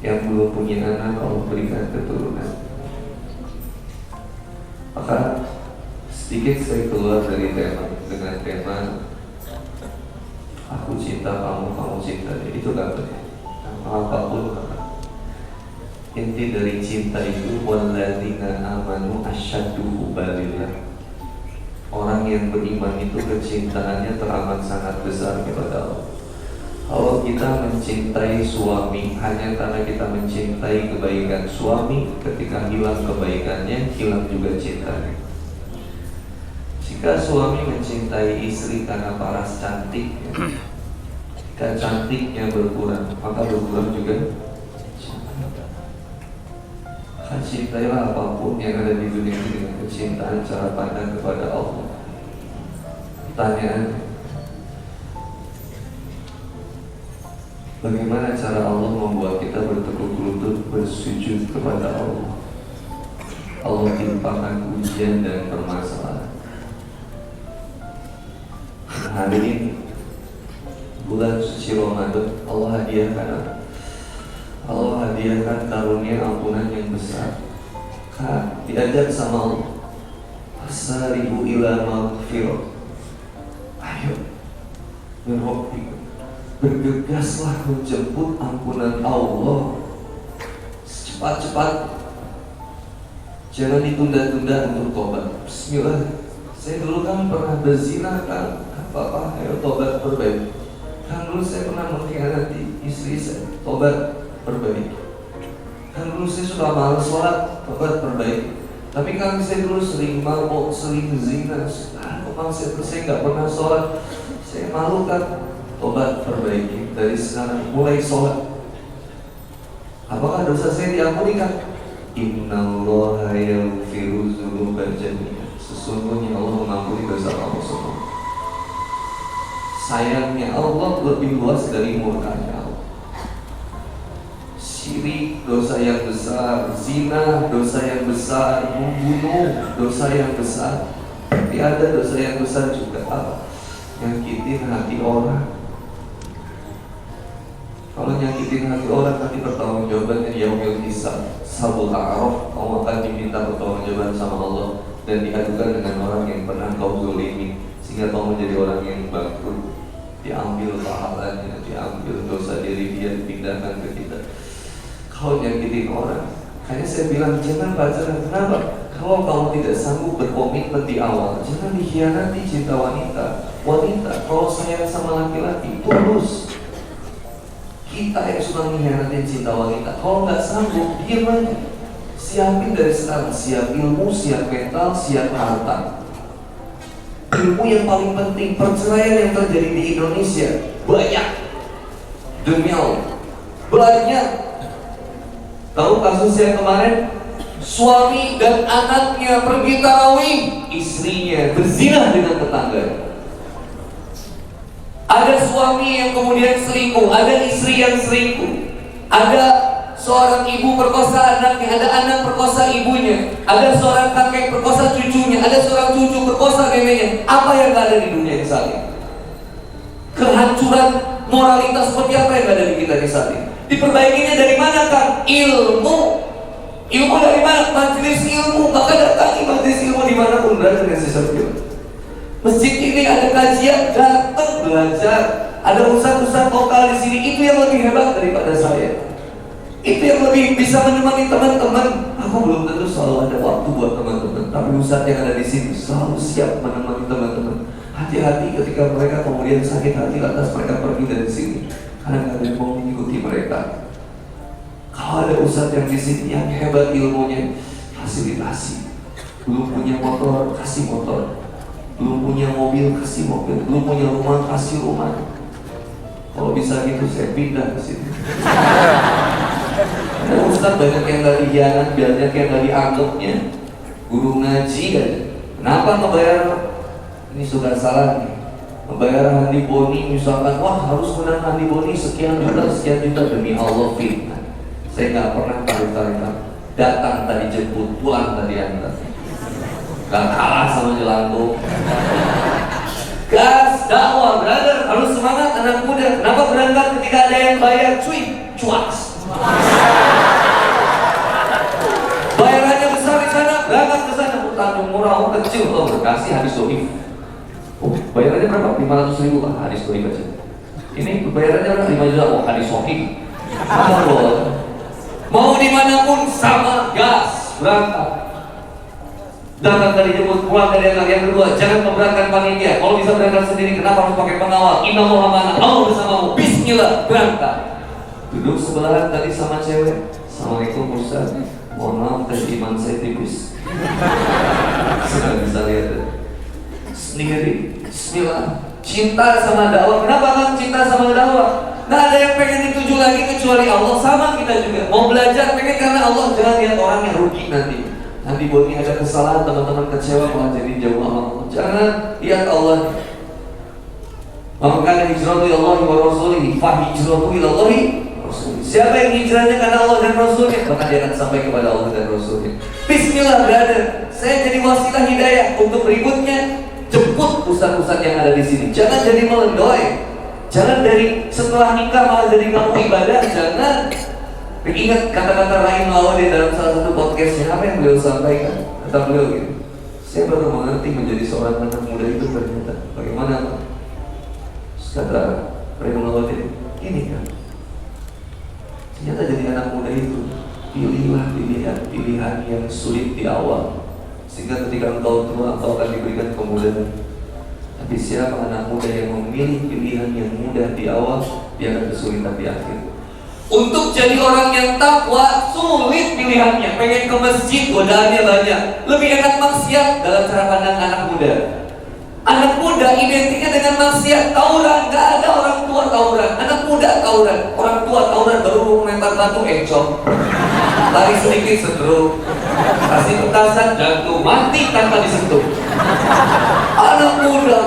Yang belum punya anak, Allah berikan keturunan. Maka sedikit saya keluar dari tema dengan tema aku cinta kamu, kamu cinta dia. Itu dapatnya. Apapun inti dari cinta itu walladzina amanu asyaddu hubbalillah. Orang yang beriman itu kecintaannya teramat sangat besar kepada Allah. Kalau kita mencintai suami hanya karena kita mencintai kebaikan suami, ketika hilang kebaikannya, hilang juga cintanya. Jika suami mencintai istri karena paras cantiknya, jika cantiknya berkurang, maka berkurang juga cinta. Cintailah apapun yang ada di dunia ini dengan kecintaan cara pandang kepada Allah. Pertanyaan, bagaimana cara Allah membuat kita bertekuk lutut bersujud kepada Allah? Allah timpakan ujian dan permasalahan. Hari ini bulan suci Ramadan, Allah hadiahkan karunia ampunan yang besar. Diajak sama Allah, fasari'u ila maghfirah. Ayo, bergegaslah menjemput ampunan Allah secepat-cepat. Jangan ditunda-tunda untuk tobat. Bismillah. Saya dulu kan pernah berzina kan, Bapak, ayo tobat perbaiki. Kan dulu saya pernah mengkhianati istri saya, tobat perbaiki. Kan dulu saya sudah malas sholat, tobat perbaiki. Tapi kan saya dulu sering mabuk, sering zina. Saya nggak pernah sholat, saya malu kan, tobat perbaiki. Dari sekarang mulai sholat. Apakah dosa saya diampuni kan? Innallaha yaghfiru dzunuba jami'an. Sesungguhnya Allah mengampuni dosa kamu semua. Sayangnya Allah lebih luas dari murkanya Allah. Syirik dosa yang besar, zina dosa yang besar, membunuh dosa yang besar. Tapi ada dosa yang besar juga apa? Nyakitin hati orang. Kalau nyakitin hati orang nanti pertanggungjawabannya yaumil hisab, sabul a'raf. Kamu akan diminta pertanggungjawaban sama Allah dan diadukan dengan orang yang pernah kau zalimi, sehingga kamu menjadi orang yang bangkrut. Diambil pahalanya, diambil dosa diri dia, dipindahkan ke kita. Kau nyakitin orang, hanya saya bilang jangan pacaran. Kenapa? Kalau kamu tidak sanggup berkomitmen di awal, jangan dikhianati cinta wanita. Wanita kalau sayang sama laki-laki tulus. Kita yang sudah mengkhianati cinta wanita, kalau nggak sanggup, diam aja. Siapin dari sekarang, siap ilmu, siap mental, siap harta. Ilmu yang paling penting, perceraian yang terjadi di Indonesia banyak. Demi Allah, banyak. Tahu kasus yang kemarin? Suami dan anaknya pergi tarawih, istrinya berzina dengan tetangga. Ada suami yang kemudian selingkuh, ada istri yang selingkuh, ada seorang ibu perkosa anaknya, ada anak perkosa ibunya, ada seorang kakek perkosa cucunya, ada seorang cucu perkosa neneknya. Apa yang ada di dunia ini saat ini? Kehancuran moralitas seperti apa yang ada di kita di saat ini? Diperbaikinya dari mana kan? Ilmu. Ilmu dari mana? Majelis ilmu. Maka datangi majelis ilmu dimanapun berada dengan sesuatu. Masjid ini ada kajian, datang belajar. Ada ustaz-ustaz lokal di sini. Itu yang lebih hebat daripada saya. Itu yang lebih bisa menemani teman-teman. Aku belum tentu selalu ada waktu buat teman-teman, tapi ustaz yang ada di sini selalu siap menemani teman-teman. Hati-hati ketika mereka kemudian sakit hati lantas mereka pergi dari sini karena nggak ada yang mau mengikuti mereka. Kalau ada ustaz yang di sini yang hebat ilmunya, fasilitasi. Belum punya motor, kasih motor. Belum punya mobil, kasih mobil. Belum punya rumah, kasih rumah. Kalau bisa gitu saya pindah ke sini. Ada ustaz banyak yang gak dihianat, banyak yang gak dianggapnya. Guru ngaji kan, kenapa ngebayar? Ini sudah salah nih. Membayar handi boni misalkan, wah harus menang handi boni sekian juta demi Allah fitnah. Saya nggak pernah tarik-tarikan. Datang tadi jemput, pulang tadi antar. Gak kalah sama jelangkung. Gas, dakwah, brother, harus semangat anak muda. Kenapa berangkat ketika ada yang bayar? Cuy, cuaks. Bayarannya besar di sana, berangkat ke sana. Tanjung murah, kecil, berkasih hadis doif. Bayarannya berapa? 500.000, hadis doif aja. Ini bayarannya berapa? 5 juta, hadis doif. Mau dimanapun sama, gas, berangkat. Datang dari jemput, pulang dari anak. Yang kedua, jangan memberatkan panitia. Kalau bisa berangkat sendiri, kenapa harus pakai pengawal? Inna Muhammadan, Allah bersamamu. Bismillah, berangkat. Duduk sebelahan tadi sama cewek. Assalamualaikum Ustaz. Mohon maaf, tes iman saya tipis. Saya bisa lihat sendiri. Bismillah. Cinta sama dakwah. Kenapa kan cinta sama dakwah? Nggak ada yang pengen dituju lagi kecuali Allah. Sama kita juga. Mau belajar pengen karena Allah. Jangan lihat orang yang rugi nanti. Nanti buatnya ada kesalahan, teman-teman kecewa malah jadi jauh sama Allah. Jangan lihat Allah. Maka hijratu ilallahi wa rasulihi, fa hijratu ilallahi rasulihi. Siapa yang hijrahnya karena Allah dan Rasulnya, maka dia akan sampai kepada Allah dan Rasulnya. Bismillah, brother. Saya jadi wasilah hidayah untuk berikutnya. Jemput ustaz-ustaz yang ada di sini. Jangan jadi melendoy. Jangan dari setelah nikah malah jadi kamu ibadah. Jangan. Ingat kata-kata Rahim Lawadi dalam salah satu podcastnya, apa yang beliau sampaikan? Kata beliau gitu, saya baru mengerti menjadi seorang anak muda itu ternyata bagaimana. Kata Rahim Lawadi, ini kan ternyata jadi anak muda itu pilihlah pilihan yang sulit di awal, sehingga ketika engkau tua engkau akan diberikan kemudahan. Tapi siapa anak muda yang memilih pilihan yang mudah di awal, dia akan kesulitan di akhir. Untuk jadi orang yang takwa sulit pilihannya. Pengen ke masjid, godaannya banyak. Lebih enak maksiat dalam cara pandang anak muda. Anak muda identiknya dengan maksiat. Tauran, gak ada orang tua tauran. Anak muda tauran. Orang tua tauran baru melempar batu, encok. Lari sedikit stroke. Kasih petasan, jatuh, mati tanpa disentuh. Anak muda,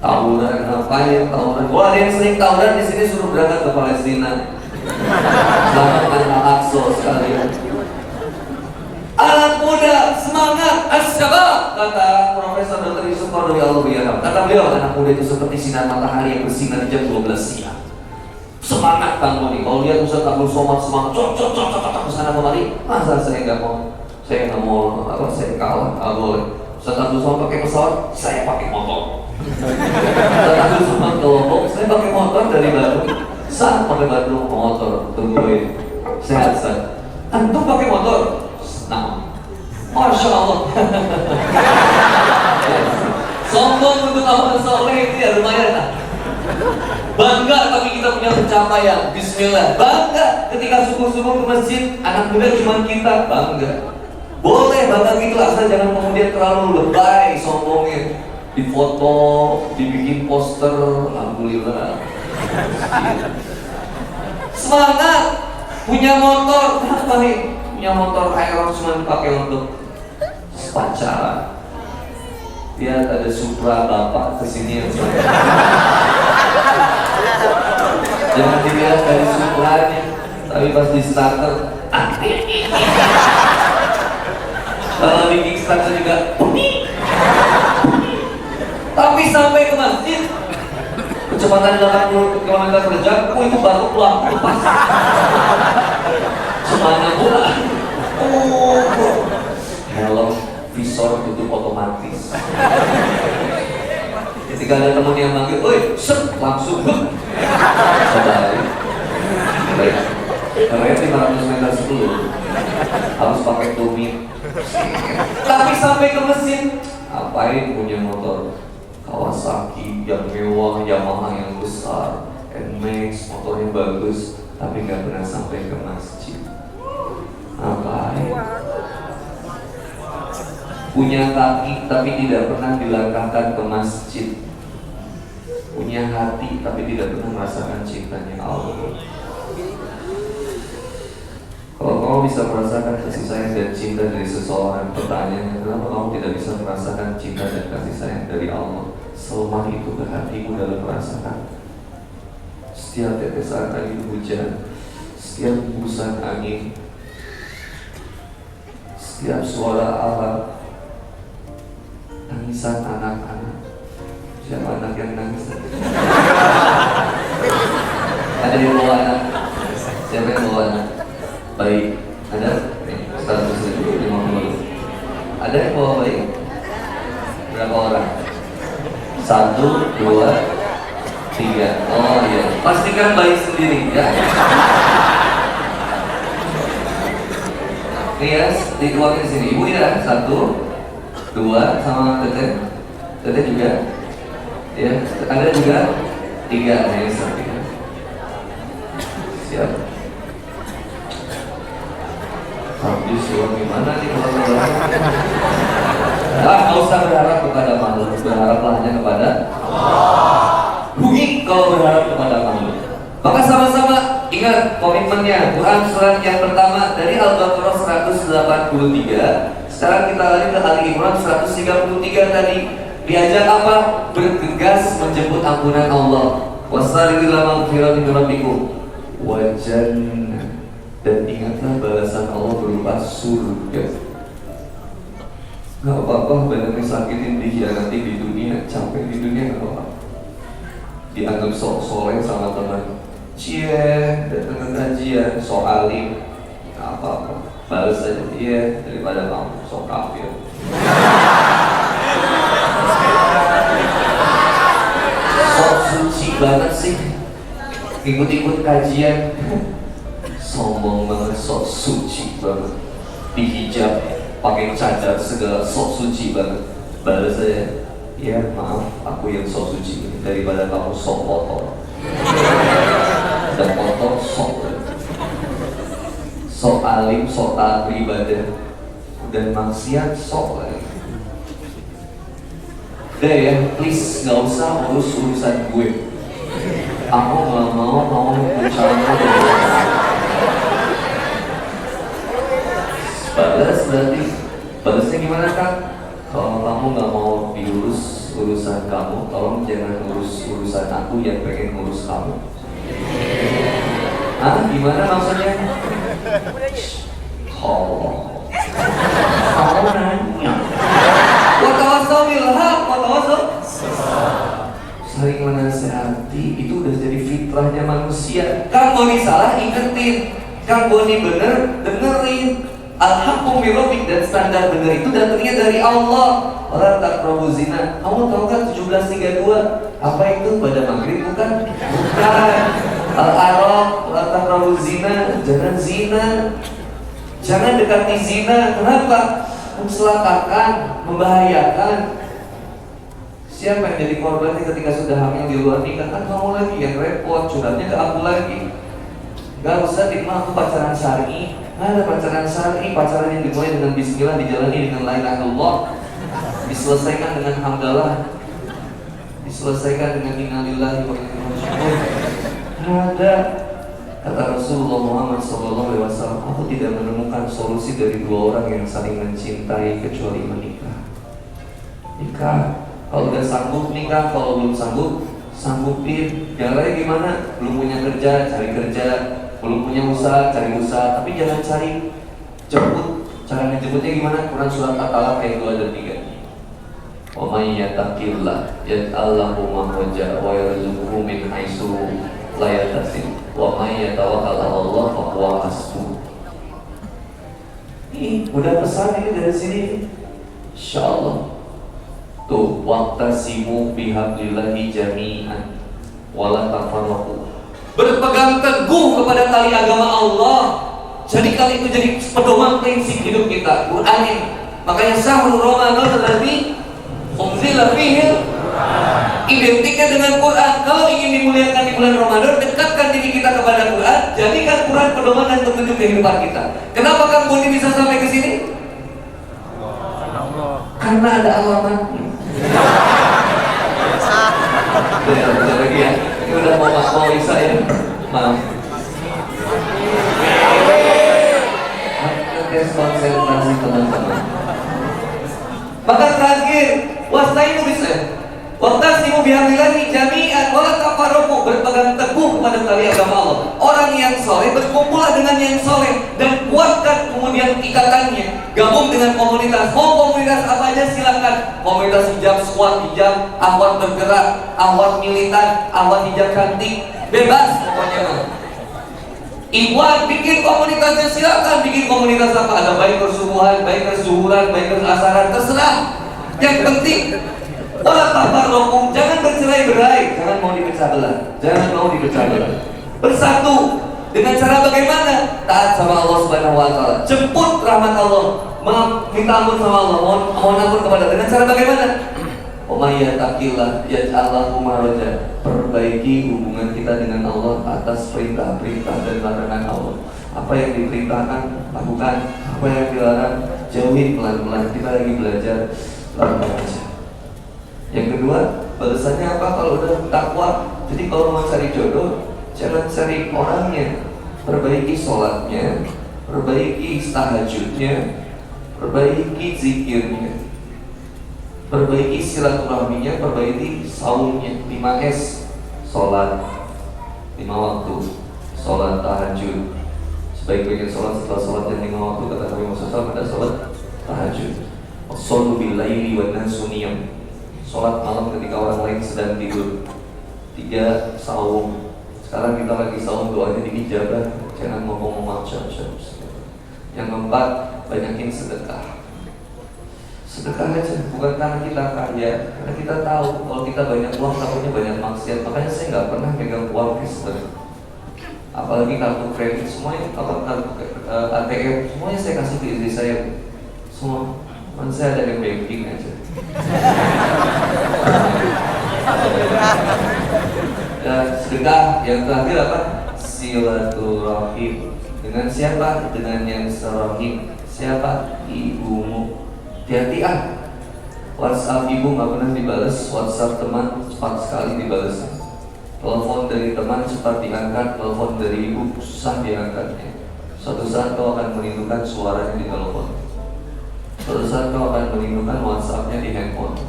tawuran, ngapain tawuran? Wah, ada yang sering tawuran di sini, suruh berangkat ke Palestina. Selamatkan Al-Aqsa sekalian. Anak muda, semangat, asyabab, kata Profesor Dr. Yusuf Qaradawi Allah biyarab. Kata beliau, anak muda itu seperti sinar matahari yang bersinar di jam 12 siang. Semangat kamu nih. Kalau lihat Ustaz Abdul Somad semangat, cocok kesana kemari. Masa saya nggak mau? Saya nggak mau apa? Saya kalah, nggak boleh. Ustaz Abdul Somad pakai pesawat, saya pakai motor. Aku sempat ke Lombok, saya pakai motor dari Bandung. Saat pakai Bandung motor, tungguin. Sehat Ustaz. Antum pakai motor? Nah, Masya Allah. Sombong untuk amal soleh itu ya lumayan lah. Bangga tapi kita punya pencapaian. Bismillah. Bangga ketika subuh-subuh ke masjid, anak muda cuma kita, bangga. Boleh bangga gitu, asal jangan kemudian terlalu lebay sombongnya. Difoto, dibikin poster, alhamdulillah. Semangat, punya motor, kenapa nih? Punya motor Aerox cuma dipakai untuk pacaran. Lihat ada Supra bapak kesini yang saya. Jangan dilihat dari Supranya, tapi pas di starter, kalau di Kickstarter juga, tapi sampai ke masjid kecepatan 80 km per jam, itu baru pulang lepas. Semana pula. Helm, visor tutup otomatis. Ketika ada teman yang manggil, oi, set, langsung sadari. Baik, karena 500 meter 10 harus pakai tumit. Tapi sampai ke mesin, ngapain punya motor Kawasaki yang mewah, Yamaha yang besar, NMAX, motornya bagus, tapi nggak pernah sampai ke masjid. Ngapain? Punya kaki tapi tidak pernah dilangkahkan ke masjid. Punya hati tapi tidak pernah merasakan cintanya Allah. Kalau kamu bisa merasakan kasih sayang dan cinta dari seseorang, pertanyaannya kenapa kamu tidak bisa merasakan cinta dan kasih sayang dari Allah? Selemah itu ke hatimu dalam merasakan. Setiap tetes air tadi hujan, setiap hembusan angin, setiap suara alam, tangisan anak-anak. Siapa anak yang nangis? Ada yang bawa anak? Siapa yang bawa anak? Baik, ada? Ustaz Muslim, 50. Ada yang bawa bayi? Berapa orang? 1, 2, 3. Oh iya, pastikan bayi sendiri ya. Nih ya, dikeluarin di sini. Ibu ya, 1, 2 sama Tete. Tete juga. Ya, Anda juga 3. Nih, 3. Siap. Habis gimana nih kalau nggak usah berharap kepada makhluk, berharaplah hanya kepada Allah. Rugi kalau berharap kepada makhluk. Maka sama-sama ingat komitmennya. Quran surat yang pertama dari Al-Baqarah 183. Sekarang kita lari ke Ali Imran 133 tadi. Diajak apa? Bergegas menjemput ampunan Allah. Wasari'u ila maghfiratin min rabbikum wa jannah. Dan ingatlah balasan Allah berupa surga. Gak apa-apa badannya sakitin, dikhianati di dunia, capek di dunia, gak apa-apa. Dianggap sok soleh sama teman, cie, datang ke kajian, sok alim, gak apa-apa. Balas aja dia daripada kamu sok kafir. Sok suci banget sih, ikut-ikut kajian. Sombong banget, sok suci banget, dihijab, pakai cadar segala, sok suci banget. Balas saya, ya maaf, aku yang sok suci daripada kamu sok kotor. Dan kotor sok, sok alim, sok taat beribadah, dan maksiat sok lagi. Udah ya, please nggak usah urus urusan gue. Aku nggak mau bicara. Balas berarti, balasnya gimana Kak? Kalau kamu nggak mau diurus urusan kamu, tolong jangan urus urusan aku yang pengen ngurus kamu. Ah, gimana maksudnya? Oh, kamu nanya. Watawasau bilhaq, watawasau. Saling menasihati itu udah jadi fitrahnya manusia. Kang Boni salah, ingetin. Kang Boni bener, dengerin. Al-haqqu min rabbik, dan standar benar itu datangnya dari Allah. Wala taqrabu zina. Kamu tahu kan 1732? Apa itu? Pada maghrib bukan? Bukan. Al-Araf, wala taqrabu zina, jangan zina. Jangan dekati zina. Kenapa? Mencelakakan, membahayakan. Siapa yang jadi korbannya ketika sudah hamil di luar nikah? Kan kamu lagi yang repot, curhatnya ke aku lagi. Gak usah aku pacaran syar'i. Ada pacaran syar'i, pacaran yang dimulai dengan bismillah, dijalani dengan la ilaha illallah, diselesaikan dengan hamdalah, diselesaikan dengan innalillahi wa inna ilaihi raji'un. Ada kata Rasulullah Muhammad SAW, aku tidak menemukan solusi dari dua orang yang saling mencintai kecuali menikah. Nikah, kalau udah sanggup nikah, kalau belum sanggup sanggupin. Yang lain gimana? Belum punya kerja, cari kerja. Belum punya usaha, cari usaha, tapi jangan cari jemput. Cara ngejemputnya gimana? Quran surat At-Talaq ayat 2 dan 3. Wa may yattaqillah yaj'al lahu makhraja wa yarzuqhu min haitsu la yahtasib. Wa may yatawakkal 'ala Allah fa huwa hasbuh. Ini udah pesan ini dari sini. Insyaallah. Tuh, waqtasimu bihablillahi jami'an wa la tafarraqu. Berpegang teguh kepada tali agama Allah. Jadi kali itu jadi pedoman prinsip hidup kita. Qur'anin. Makanya syahrul Ramadan alladzi unzila fihi identiknya dengan Quran. Kalau ingin dimuliakan di bulan Ramadan, dekatkan diri kita kepada Quran. Jadikan Quran pedoman dan petunjuk kehidupan kita. Kenapa Kang Boni bisa sampai ke sini? Karena ada alamatnya. Udah lagi ya. Ini udah mau Isa ya. Maaf. Tes konsentrasi teman-teman. Maka terakhir, wastainu bisa. Waqtasimu bihablillahi jami'an wa la tafarraqu, berpegang teguh pada tali agama Allah. Orang orang yang soleh, berkumpullah dengan yang soleh dan kuatkan kemudian ikatannya. Gabung dengan komunitas. Mau komunitas apa aja silakan. Komunitas hijab, squad hijab, ahwat bergerak, ahwat militan, ahwat hijab cantik, bebas pokoknya. Ikhwan bikin komunitasnya silakan, bikin komunitas apa, ada baik persubuhan, baik perzuhuran, baik asaran, terserah. Yang penting wala tafarraqu, jangan bercerai-berai, jangan mau dipecah belah, jangan mau dipecah belah. Bersatu dengan cara bagaimana? Taat sama Allah Subhanahu wa taala. Jemput rahmat Allah, minta ampun sama Allah, mohon ampun kepada. Dengan cara bagaimana? Umayyatakillah yaj'allahu makhraja. Perbaiki hubungan kita dengan Allah atas perintah-perintah dan larangan Allah. Apa yang diperintahkan lakukan, apa yang dilarang jauhin pelan-pelan. Kita lagi belajar lakukan aja. Yang kedua, balasannya apa kalau udah takwa? Jadi kalau mau cari jodoh, jangan cari orangnya. Perbaiki sholatnya, perbaiki tahajudnya, perbaiki zikirnya, perbaiki silaturahminya, perbaiki saumnya. 5S, sholat 5 waktu, sholat tahajud. Sebaik-baiknya sholat setelah sholat yang 5 waktu, kata Nabi Muhammad SAW, ada sholat tahajud. Shollu bil laili wan nasu niyam. Sholat malam ketika orang lain sedang tidur. 3, saum. Sekarang kita lagi saum, doanya dijabah, jangan ngomong macam-macam. Yang 4, banyakin sedekah. Sedekah aja, bukan karena kita kaya, karena kita tahu kalau kita banyak uang takutnya banyak maksiat. Makanya saya nggak pernah pegang uang cash, apalagi kartu kredit semuanya, kartu ATM semuanya saya kasih ke istri saya semua. Man, saya ada yang banking aja. Dan sedekah yang terakhir apa? Silaturahim. Dengan siapa? Dengan yang serahim. Siapa? Ibumu. Hati-hati WhatsApp ibu nggak pernah dibalas, WhatsApp teman cepat sekali dibalas. Telepon dari teman cepat diangkat, telepon dari ibu susah diangkatnya. Suatu saat kau akan merindukan suaranya di telepon. Suatu saat kau akan merindukan WhatsAppnya di handphone.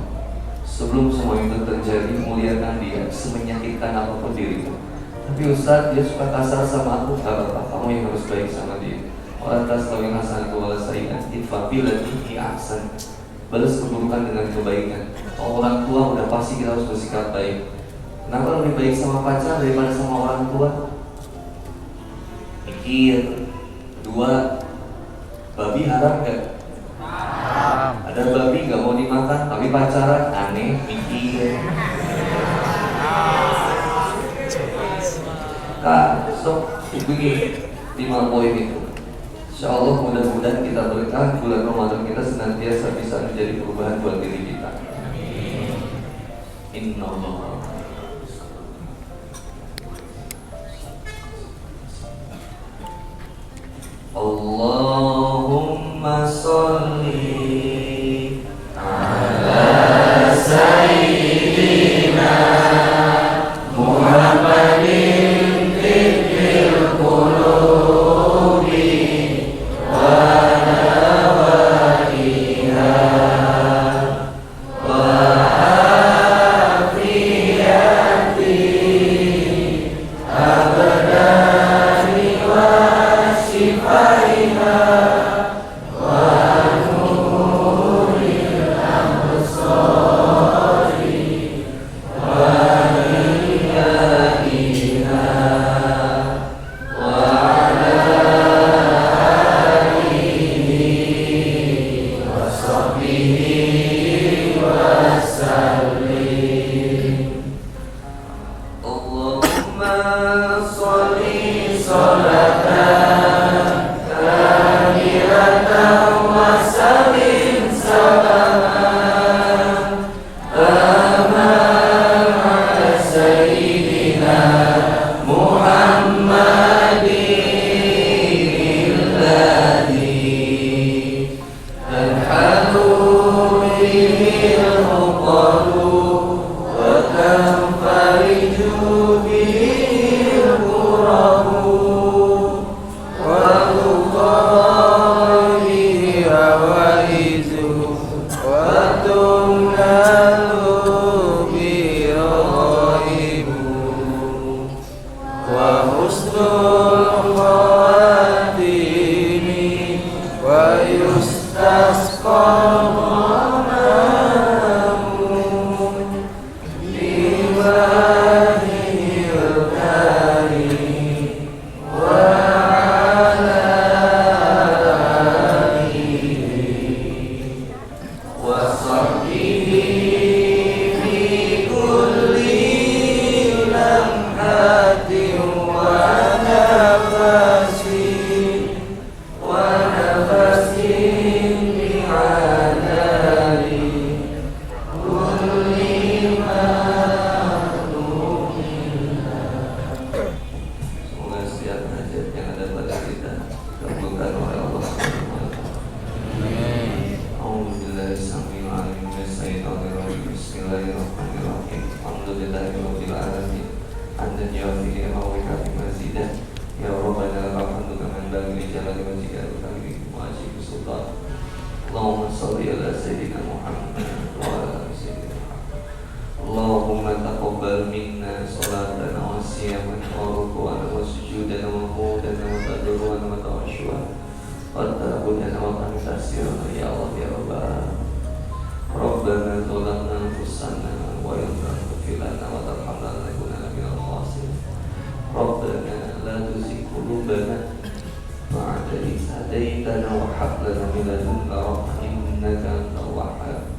Sebelum semua itu terjadi, muliakan dia, semenyakitkan apapun dirimu. Tapi Ustaz, dia suka kasar sama aku, gak apa-apa, kamu yang harus baik sama dia. Orang tas tahu yang hasan itu balas sayian, itfabilatihi ahsan. Balas keburukan dengan kebaikan. Kalau orang tua udah pasti kita harus bersikap baik. Kenapa lebih baik sama pacar daripada sama orang tua? Mikir. 2, babi haram gak? Ada babi gak mau dimakan, tapi pacaran aneh, mikir. Begini 5 poin itu. Insya Allah mudah-mudahan kita berkah, bulan Ramadan kita senantiasa bisa menjadi perubahan buat diri kita. Innallaha Allahumma sholli ala sayyidina Muhammadin tibbil qulubi wa nawaiha wa afiyati abdani wa shifaiha wa nuril absari wa niyaiha wa ala alihi wa sahbihi wa sallim. Allahumma sholli sholatan kamilatan wa sallim salaman taman ala sayyidina Muhammadin alladhi tanhalu bihil uqadu wa tanfariju bihil qurabu wa tuqahi hawaizu wa tumnalu biraimu wa husnul Semoga setiap hajat yang ada pada kita dikabulkan oleh Allah Subhanahu wa taala. A'udzubillahi samil alim minasyaitonir rajim. Bismillahirrahmanirrahim. Alhamdulillahirabbil alamin. Hamdan yuwafiqu wa yukafi mazidah. Ya Rabbana lakal hamdu kama yanbaghi li jalali wajhika wa karimati wajhika sultan. Allahumma shalli ala sayyidina Muhammad wa ala ali sayyidina Muhammad. Allahumma taqabbal minna salatana wa siyamana wa ruku'ana wa sujudana wa qudana wa tadarruana wa tawashuana wa ta'abudana wa qantasirana ya Allah ya Rabbana. Rabbana zalamna anfusana wa in lam taghfir lana wa tarhamna lanakunanna minal khasirin. Rabbana la tuzigh qulubana ba'da idh hadaytana wa hab lana min ladunka rahmah innaka antal wahhab.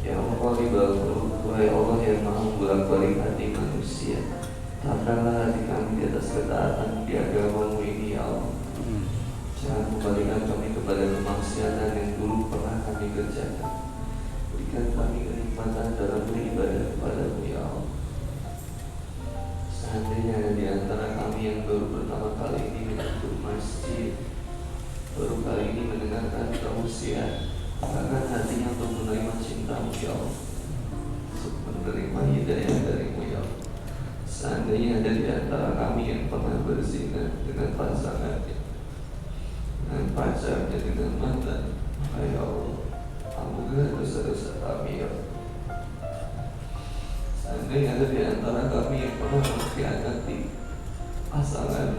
Ya Muqallibal qulub, wahai Allah yang maha bolak-balik hati manusia, takkanlah hati kami di atas ketaatan di agamamu ini ya Allah. Jangan kembalikan kami kepada kemaksiatan yang dulu pernah kami kerjakan. Berikan kami kenikmatan dalam beribadah kepadamu ya Allah. Seandainya ada di antara kami yang baru pertama kali ini menyebut masjid, baru kali ini mendengarkan tausiah, bahkan hatinya untuk menerima cintamu ya Allah, untuk menerima hidayah darimu ya Allah. Seandainya ada di antara kami yang pernah berzina dengan pasangannya, dengan pacarnya, dengan mantan, ya Allah, ampunilah dosa-dosa kami ya Allah. Seandainya ada di antara kami yang pernah mengkhianati pasangan,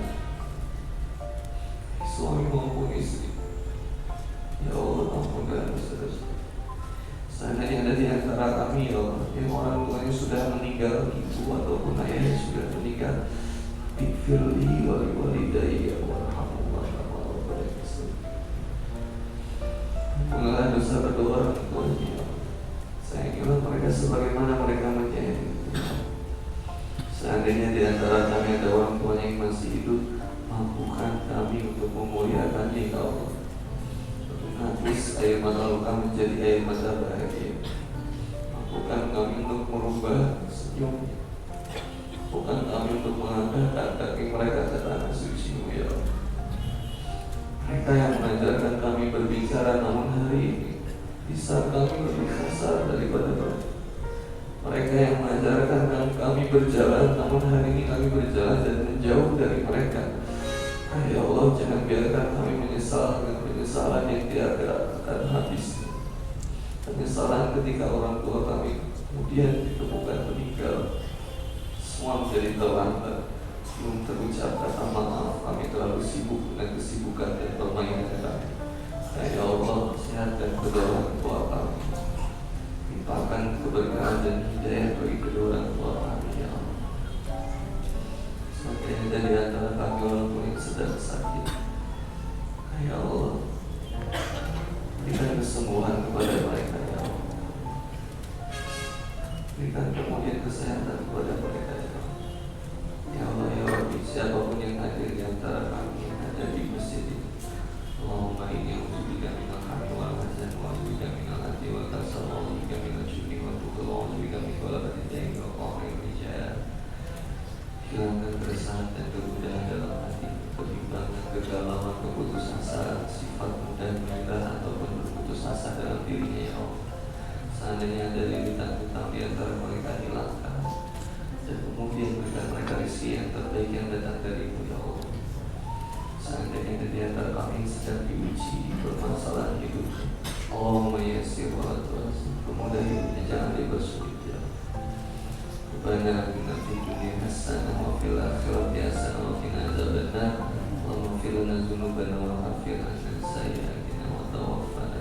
suami maupun istri, ya Allah, ampunilah dosa-dosa. Seandainya ada di antara kami ya Allah yang orang tuanya sudah meninggal, ibu ataupun ayahnya sudah meninggal, ighfirli wa liwalidayya warhamhuma kama rabbayani shaghira. Ampunilah dosa kedua orang tuanya ya Allah. Sayangilah mereka sebagaimana mereka menyayangi. Seandainya di antara kami ada orang tuanya yang masih hidup, mampukan kami untuk memuliakannya ya Allah, menghapus air mata luka menjadi air mata bahagia. Mampukan kami untuk merubah senyum, mampukan kami untuk mengangkat kaki mereka ke tanah suci-Mu ya Allah. Mereka yang mengajarkan kami berbicara, namun hari ini bisa kami lebih kasar daripada mereka. Mereka yang mengajarkan kami berjalan, namun hari ini kami berjalan dan menjauh dari mereka. Ya Allah, jangan biarkan kami menyesal dengan penyesalan yang tidak akan habis. Penyesalan ketika orang tua kami kemudian ditemukan meninggal, semua menjadi terlambat. Belum terucap kata maaf, kami terlalu sibuk dengan kesibukan dan permainan kami. Ya Allah, sehatkan kedua orang tua kami, limpahkan keberkahan dan hidayah bagi kedua orang tua kami ya Allah. Semoga dari antara kami orang tua yang sedang sakit, ya Allah, berikan kesembuhan kepada mereka ya Allah. Berikan kemudian kesehatan kepada mereka ya Allah. Ya Allah ya Rabbi, siapapun yang hadir di antara kami yang ada di masjid ini, Allahumma inni a'udzubika minal hammi wal hazan wa a'udzubika minal adzi wal kasal wa a'udzubika minal jubni wal bukhl wa a'udzubika min ghalabatil daini wa qahril rijal. Hilangkan keresahan dan kemudahan dalam hati, kebimbangan, kegalauan, keputusasaan, sifat mudah menyerah ataupun berputus asa dalam dirinya ya Allah. Seandainya ada lilitan-lilitan di antara mereka, hilangkan dan kemudian berikan mereka rezeki yang terbaik yang datang darimu ya Allah. Seandainya ada di antara kami yang sedang diuji permasalahan hidup, Allahumma yassir wa la tu'assir, kemudahan hidupnya jangan dipersulit ya Allah. Rabbana atina fid dunya hasanah wa fil akhirati hasanah wa qina adzabannar. Allahumma ighfir lana dzunubana wa kaffir 'anna sayyi'atina wa tawaffana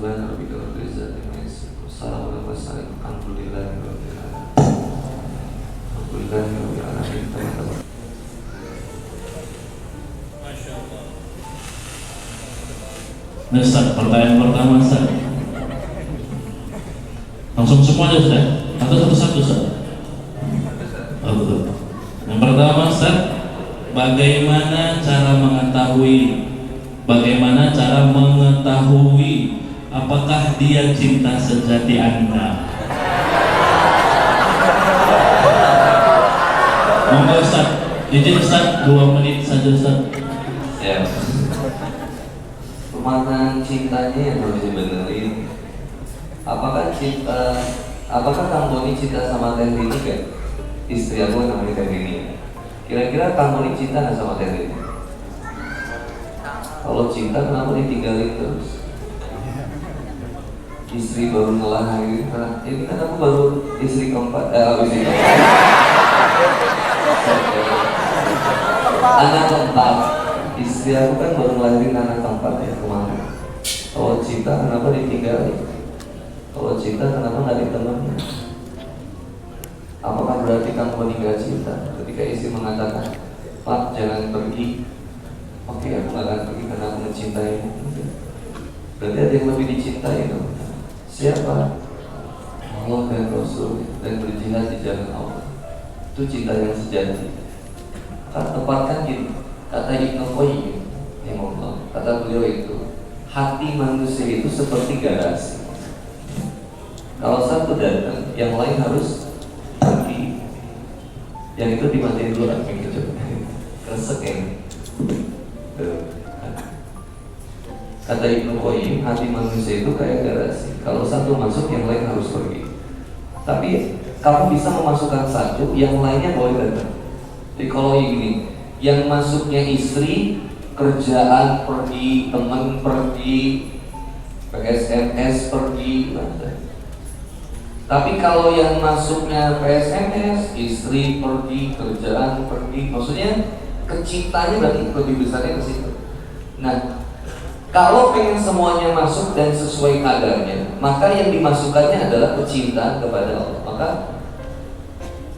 subhana rabbika rabbil izzati amma yasifun. Wassalamu ala mursalin. Alhamdulillahi rabbil alamin. Alhamdulillahi rabbil alamin. Nah, Ustaz, pertanyaan pertama Ustaz. Langsung semua aja Ustaz. Atau satu-satu Ustaz? Oh, betul. Yang pertama Ustaz, bagaimana cara mengetahui apakah dia cinta sejati Anda? Monggo Ustaz, izin Ustaz 2 menit saja Ustaz. Ya. Pemaknaan cintanya yang harus dibenerin. Apakah kamu ini cinta sama Teh Rini kan? Istri aku namanya Teh Rini. Kira-kira kamu ini cinta nggak sama Teh Rini? Kalau cinta kenapa ditinggalin terus? Istri baru ngelahirin, ini kan aku baru istri keempat, istri keempat. Anak keempat. Istri aku kan baru ngelahirin anak keempat ya kemarin. Kalau cinta kenapa ditinggalin? Kalau cinta kenapa nggak ditemenin? Apakah berarti kamu meninggal cinta? Ketika istri mengatakan, Pak jangan pergi. Oke, aku nggak akan pergi karena aku mencintaimu. Berarti ada yang lebih dicintai dong. Siapa? Allah dan Rasul dan berjihad di jalan Allah. Itu cinta yang sejati. Tepatkan gini, kata Ibnu Qayyim, kata beliau itu, hati manusia itu seperti garasi. Kalau satu datang, yang lain harus pergi. Yang itu dimatiin dulu kan, gitu. Kresek ya. Kata Ibnu Qayyim, hati manusia itu kayak garasi. Kalau satu masuk, yang lain harus pergi. Tapi kamu bisa memasukkan satu, yang lainnya boleh datang. Jadi kalau ini, yang masuknya istri, kerjaan pergi, teman pergi, PSMS pergi, tapi kalau yang masuknya PSMS, istri pergi, kerjaan pergi, maksudnya kecintanya berarti lebih besarnya ke situ. Nah, kalau pengen semuanya masuk dan sesuai kadarnya, maka yang dimasukkannya adalah kecintaan kepada Allah. Maka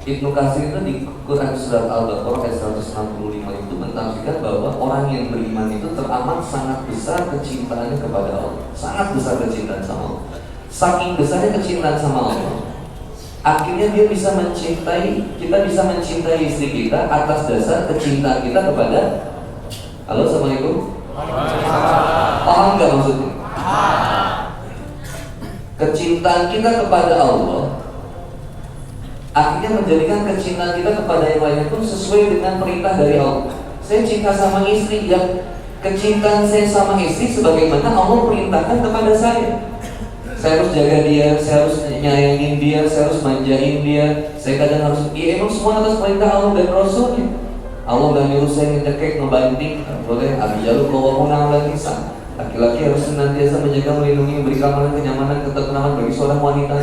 Ibnu Katsir itu di Quran surat Al-Baqarah ayat 165 itu mentafsirkan bahwa orang yang beriman itu teramat sangat besar kecintaannya kepada Allah, sangat besar kecintaan sama Allah. Saking besarnya kecintaan sama Allah, akhirnya dia bisa mencintai, kita bisa mencintai istri kita atas dasar kecintaan kita kepada. Halo, assalamualaikum. Paham nggak maksudnya? Kecintaan kita kepada Allah akhirnya menjadikan kecintaan kita kepada yang lainnya pun sesuai dengan perintah dari Allah. Saya cinta sama istri, yang kecintaan saya sama istri sebagaimana Allah perintahkan kepada saya. Saya harus jaga dia, saya harus nyayangin dia, saya harus manjain dia. Saya kadang harus, emang semua atas perintah Allah dan Rasulnya. Allah gak nyuruh saya ngecekek, ngebanting. Boleh, abiyalu qawwamuna 'alal nisa. Laki-laki harus senantiasa menjaga, melindungi, memberi keamanan, kenyamanan, ketentraman bagi seorang wanita.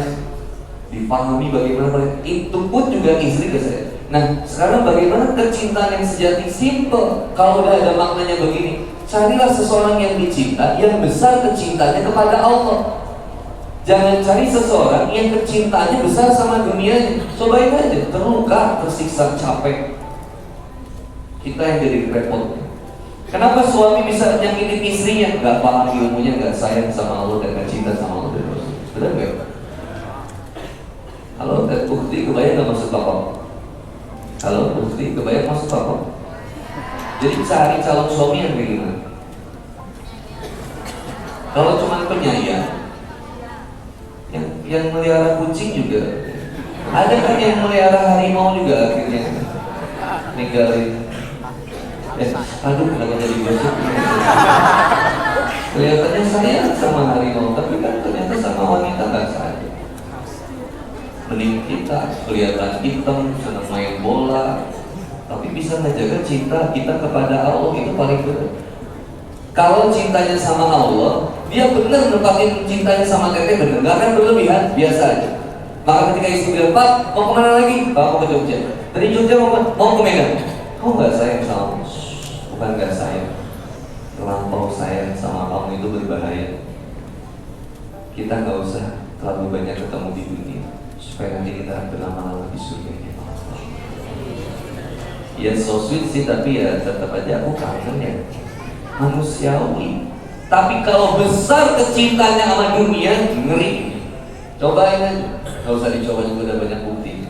Dipahami bagaimana itu pun juga istri ke saya. Nah, sekarang bagaimana kecintaan yang sejati? Simple. Kalau udah ada maknanya begini, carilah seseorang yang dicinta, yang besar kecintaannya kepada Allah. Jangan cari seseorang yang kecintaannya besar sama dunianya. Cobain aja, terluka, tersiksa, capek. Kita yang jadi repot. Kenapa suami bisa nyakitin istrinya? Gak paham ilmunya, gak sayang sama Allah dan gak cinta sama Allah dan Rasul. Benar gak? Halo, bukti kebayang gak maksud Bapak? Halo, bukti kebayang maksud Bapak? Jadi cari calon suami yang bagaimana? Kalau cuma penyayang, yang melihara kucing juga ada kan, yang melihara harimau juga akhirnya ninggalin. Aduh, kenapa jadi gosip? Kelihatannya sayang sama harimau, tapi kan ternyata sama wanita nggak sayang. Mending kita kelihatan hitam, senang main bola, tapi bisa menjaga cinta kita kepada Allah, itu paling benar. Kalau cintanya sama Allah, dia benar nempatin cintanya sama Teteh, benar, nggak akan berlebihan, biasa aja. Maka ketika istri bilang, Pak, mau kemana lagi? Pak, mau ke Jogja. Dari Jogja mau ke Medan. Kamu nggak sayang sama aku? Bukan nggak sayang, terlampau sayang sama kamu itu berbahaya. kita nggak usah terlalu banyak ketemu di dunia supaya nanti kita berlama-lama di surganya Allah. Ya so sweet sih, tapi ya tetap aja aku kangen ya, manusiawi. Tapi kalau besar kecintanya sama dunia, ngeri. Cobain aja, nggak usah dicoba juga, udah banyak bukti.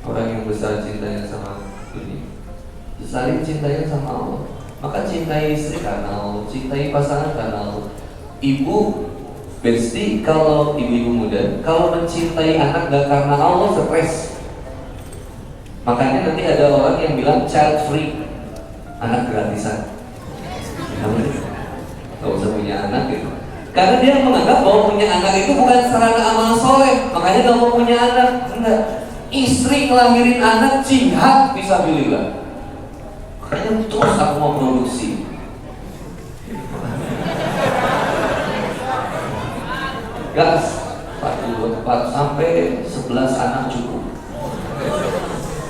Orang yang besar cintanya sama dunia, besarin cintanya sama Allah. Maka cintai istri karena Allah, cintai pasangan karena Allah. Ibu, bestie, kalau ibu-ibu muda, kalau mencintai anak gak karena Allah, stres. Makanya nanti ada orang yang bilang child free, anak gratisan. Gak usah punya anak gitu. Karena dia menganggap bahwa punya anak itu bukan sarana amal soleh, makanya gak mau punya anak. Enggak. Istri ngelahirin anak jihad fisabilillah. Makanya terus aku mau produksi. Gas 1, 2, 4 sampai 11 anak cukup.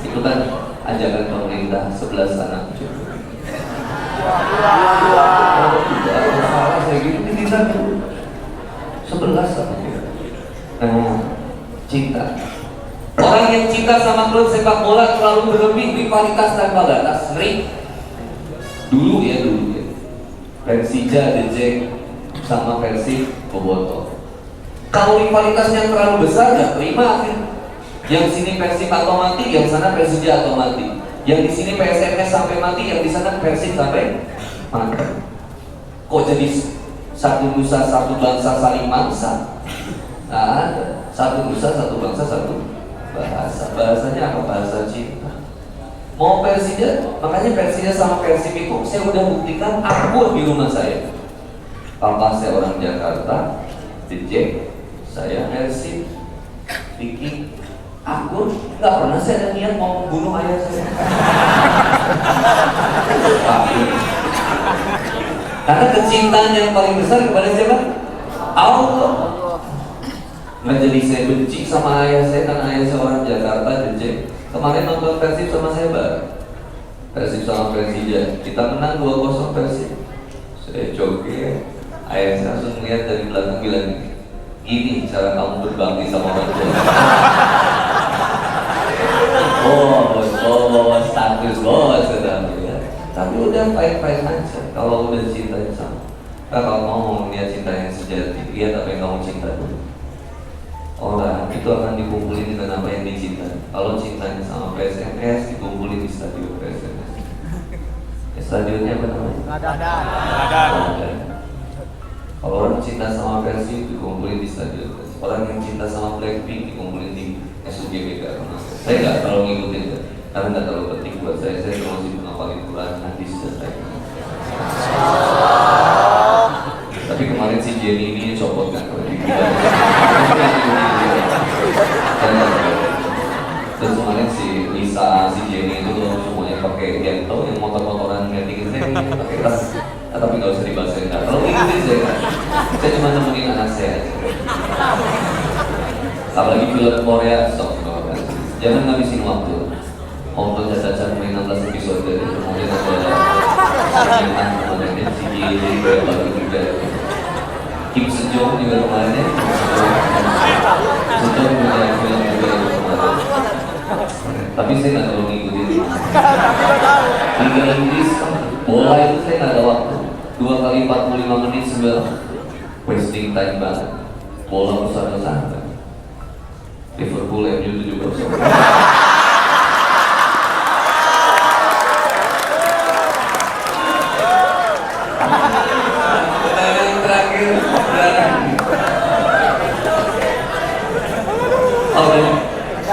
Itu kan ajakan pemerintah, 11 anak cukup. Kalau salah saya gitu kita dulu 11 anaknya. Nah, cinta. Orang yang cinta sama klub sepak bola terlalu berlebih, rivalitas tanpa batas, ngeri. Dulu ya. Persija, The Jack sama Persib Boboto. Kalau rivalitasnya terlalu besar, nggak terima akhir. Yang sini Persib atau mati, yang sana Persija atau mati. Yang di sini PSMS sampai mati, yang di sana Persib sampai mati. Kok jadi satu nusa, satu bangsa saling mangsa? Nah, ada satu nusa, satu bangsa, satu bahasa. Bahasanya apa? Bahasa cinta. Mau Persija, makanya Persija sama Persib itu saya udah buktikan akur di rumah saya. Papa saya orang Jakarta, DJ, saya Persib, Vicky, akur. Nggak pernah saya ada niat mau membunuh ayah saya. Karena kecintaan yang paling besar kepada siapa? Allah. Nggak jadi saya benci sama ayah saya karena ayah saya orang Jakarta, DJ. Kemarin nonton Persib sama saya bareng. Persib sama Persija, kita menang 2-0 Persib. Saya joget, ayah saya langsung melihat dari belakang bilang, "Gini cara kamu berbakti sama orang tua." Bos, status bos sedang ya. Tapi udah fine-fine aja kalau udah cinta sama. Kalau mau lihat cinta yang sejati, lihat apa yang kamu cinta dulu. Orang itu akan dikumpulin dengan apa yang dicinta. Kalau cintanya sama PSMS, dikumpulin di stadion PSMS. Stadionnya apa namanya? Radan. Kalau orang cinta sama Persib, dikumpulin di stadion Persib. Orang yang cinta sama Blackpink, dikumpulin di SUGBK. Saya nggak terlalu ngikutin, karena nggak terlalu penting buat saya. Saya cuma sibuk ngapalin Quran, hadis dan lain-lain. Tapi kemarin si Jenny ini copot kan kalau di terus kemarin si Lisa, si Jenny itu semuanya pakai yang tahu yang motor-motoran meeting itu pakai tas, tapi nggak usah dibahasin. Kalau ngikutin saya cuma nemenin anak saya. Apalagi film Korea, stop. Jangan ngabisin waktu. Nonton caca-caca main 16 episode dari kemudian ada kemudian si Jenny baru juga. Kim Sejong juga kemarin ya. Sejong punya film juga kemarin. Tapi saya nggak terlalu ngikutin. Liga Inggris bola itu saya nggak ada waktu. 2 kali 45 menit sudah wasting time banget. Bola besar-besar. Liverpool MU 7-0.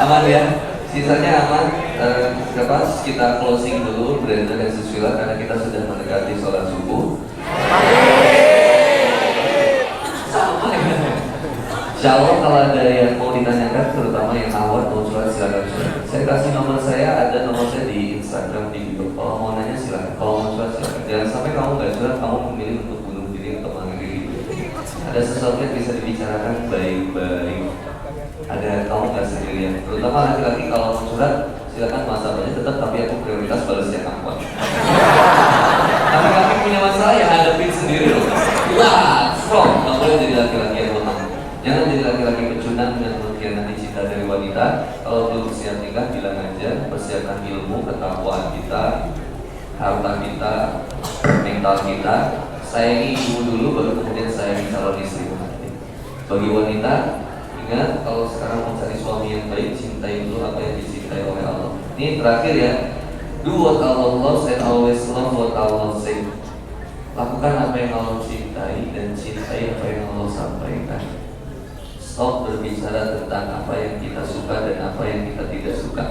Aman ya, sisanya aman. Kita closing dulu Brenda dan Suswila karena kita sudah mendekati sholat subuh. Sama ya. Insya Allah kalau ada yang mau ditanyakan, terutama yang awal mau curhat silakan. Saya kasih nomor saya, ada nomor saya di Instagram di bio. Kalau mau nanya silakan, kalau mau curhat silakan. Jangan sampai kamu nggak curhat, kamu memilih untuk bunuh diri atau mengakhiri hidup. Ada sesuatu yang bisa dibicarakan baik-baik. Ada kamu nggak sendirian, terutama laki-laki kalau mau curhat silakan masalahnya tetap, tapi aku prioritas balas yang akuat. Laki-laki punya masalah ya hadapin sendiri loh. Wah, strong, nggak boleh jadi laki-laki. nikah. Kalau belum siap nikah bilang aja, persiapkan ilmu, ketakwaan kita, harta kita, mental kita. Sayangi ibu dulu, baru kemudian sayangi calon istri nanti. Bagi wanita, ingat kalau sekarang mau cari suami yang baik, cintai dulu apa yang dicintai oleh Allah. Ini terakhir ya. Do what Allah loves and always love what Allah says. Lakukan apa yang Allah cintai dan cintai apa yang Allah sampaikan. Stop berbicara tentang apa yang kita suka dan apa yang kita tidak suka.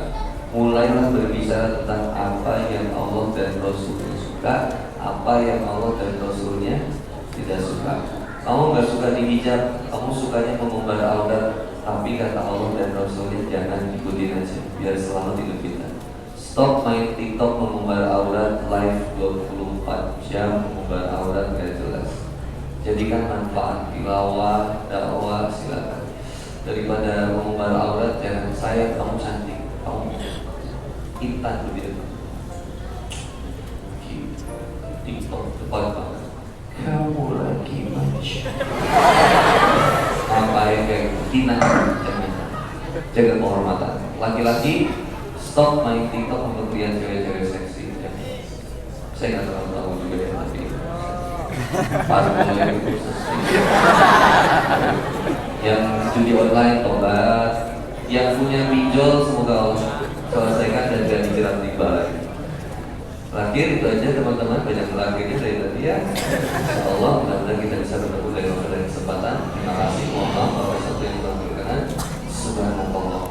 Mulailah berbicara tentang apa yang Allah dan Rasulnya suka, apa yang Allah dan Rasulnya tidak suka. Kamu nggak suka dihijab, kamu sukanya mengumbar aurat, tapi kata Allah dan Rasulnya jangan ikutin aja, biar selamat hidup kita. Stop main TikTok mengumbar aurat, live 24 jam mengumbar aurat gak jelas. Jadikan manfaat tilawah, dakwah, silakan. Daripada mengumbar aurat, jangan saya kamu cantik, kamu intan lebih depan. TikTok depan banget. Kamu lagi manja. Ngapain kayak hina, jangan. Jaga kehormatan. Laki-laki, stop main TikTok untuk lihat cewek-cewek seksi. Saya nggak terlalu tahu juga ya, tapi parfum khusus. Yang judi online tobat, yang punya pinjol semoga Allah selesaikan dan jangan dijerat riba lagi. Terakhir itu aja teman-teman, banyak terakhirnya dari tadi ya. Insya Allah mudah-mudahan kita bisa bertemu dengan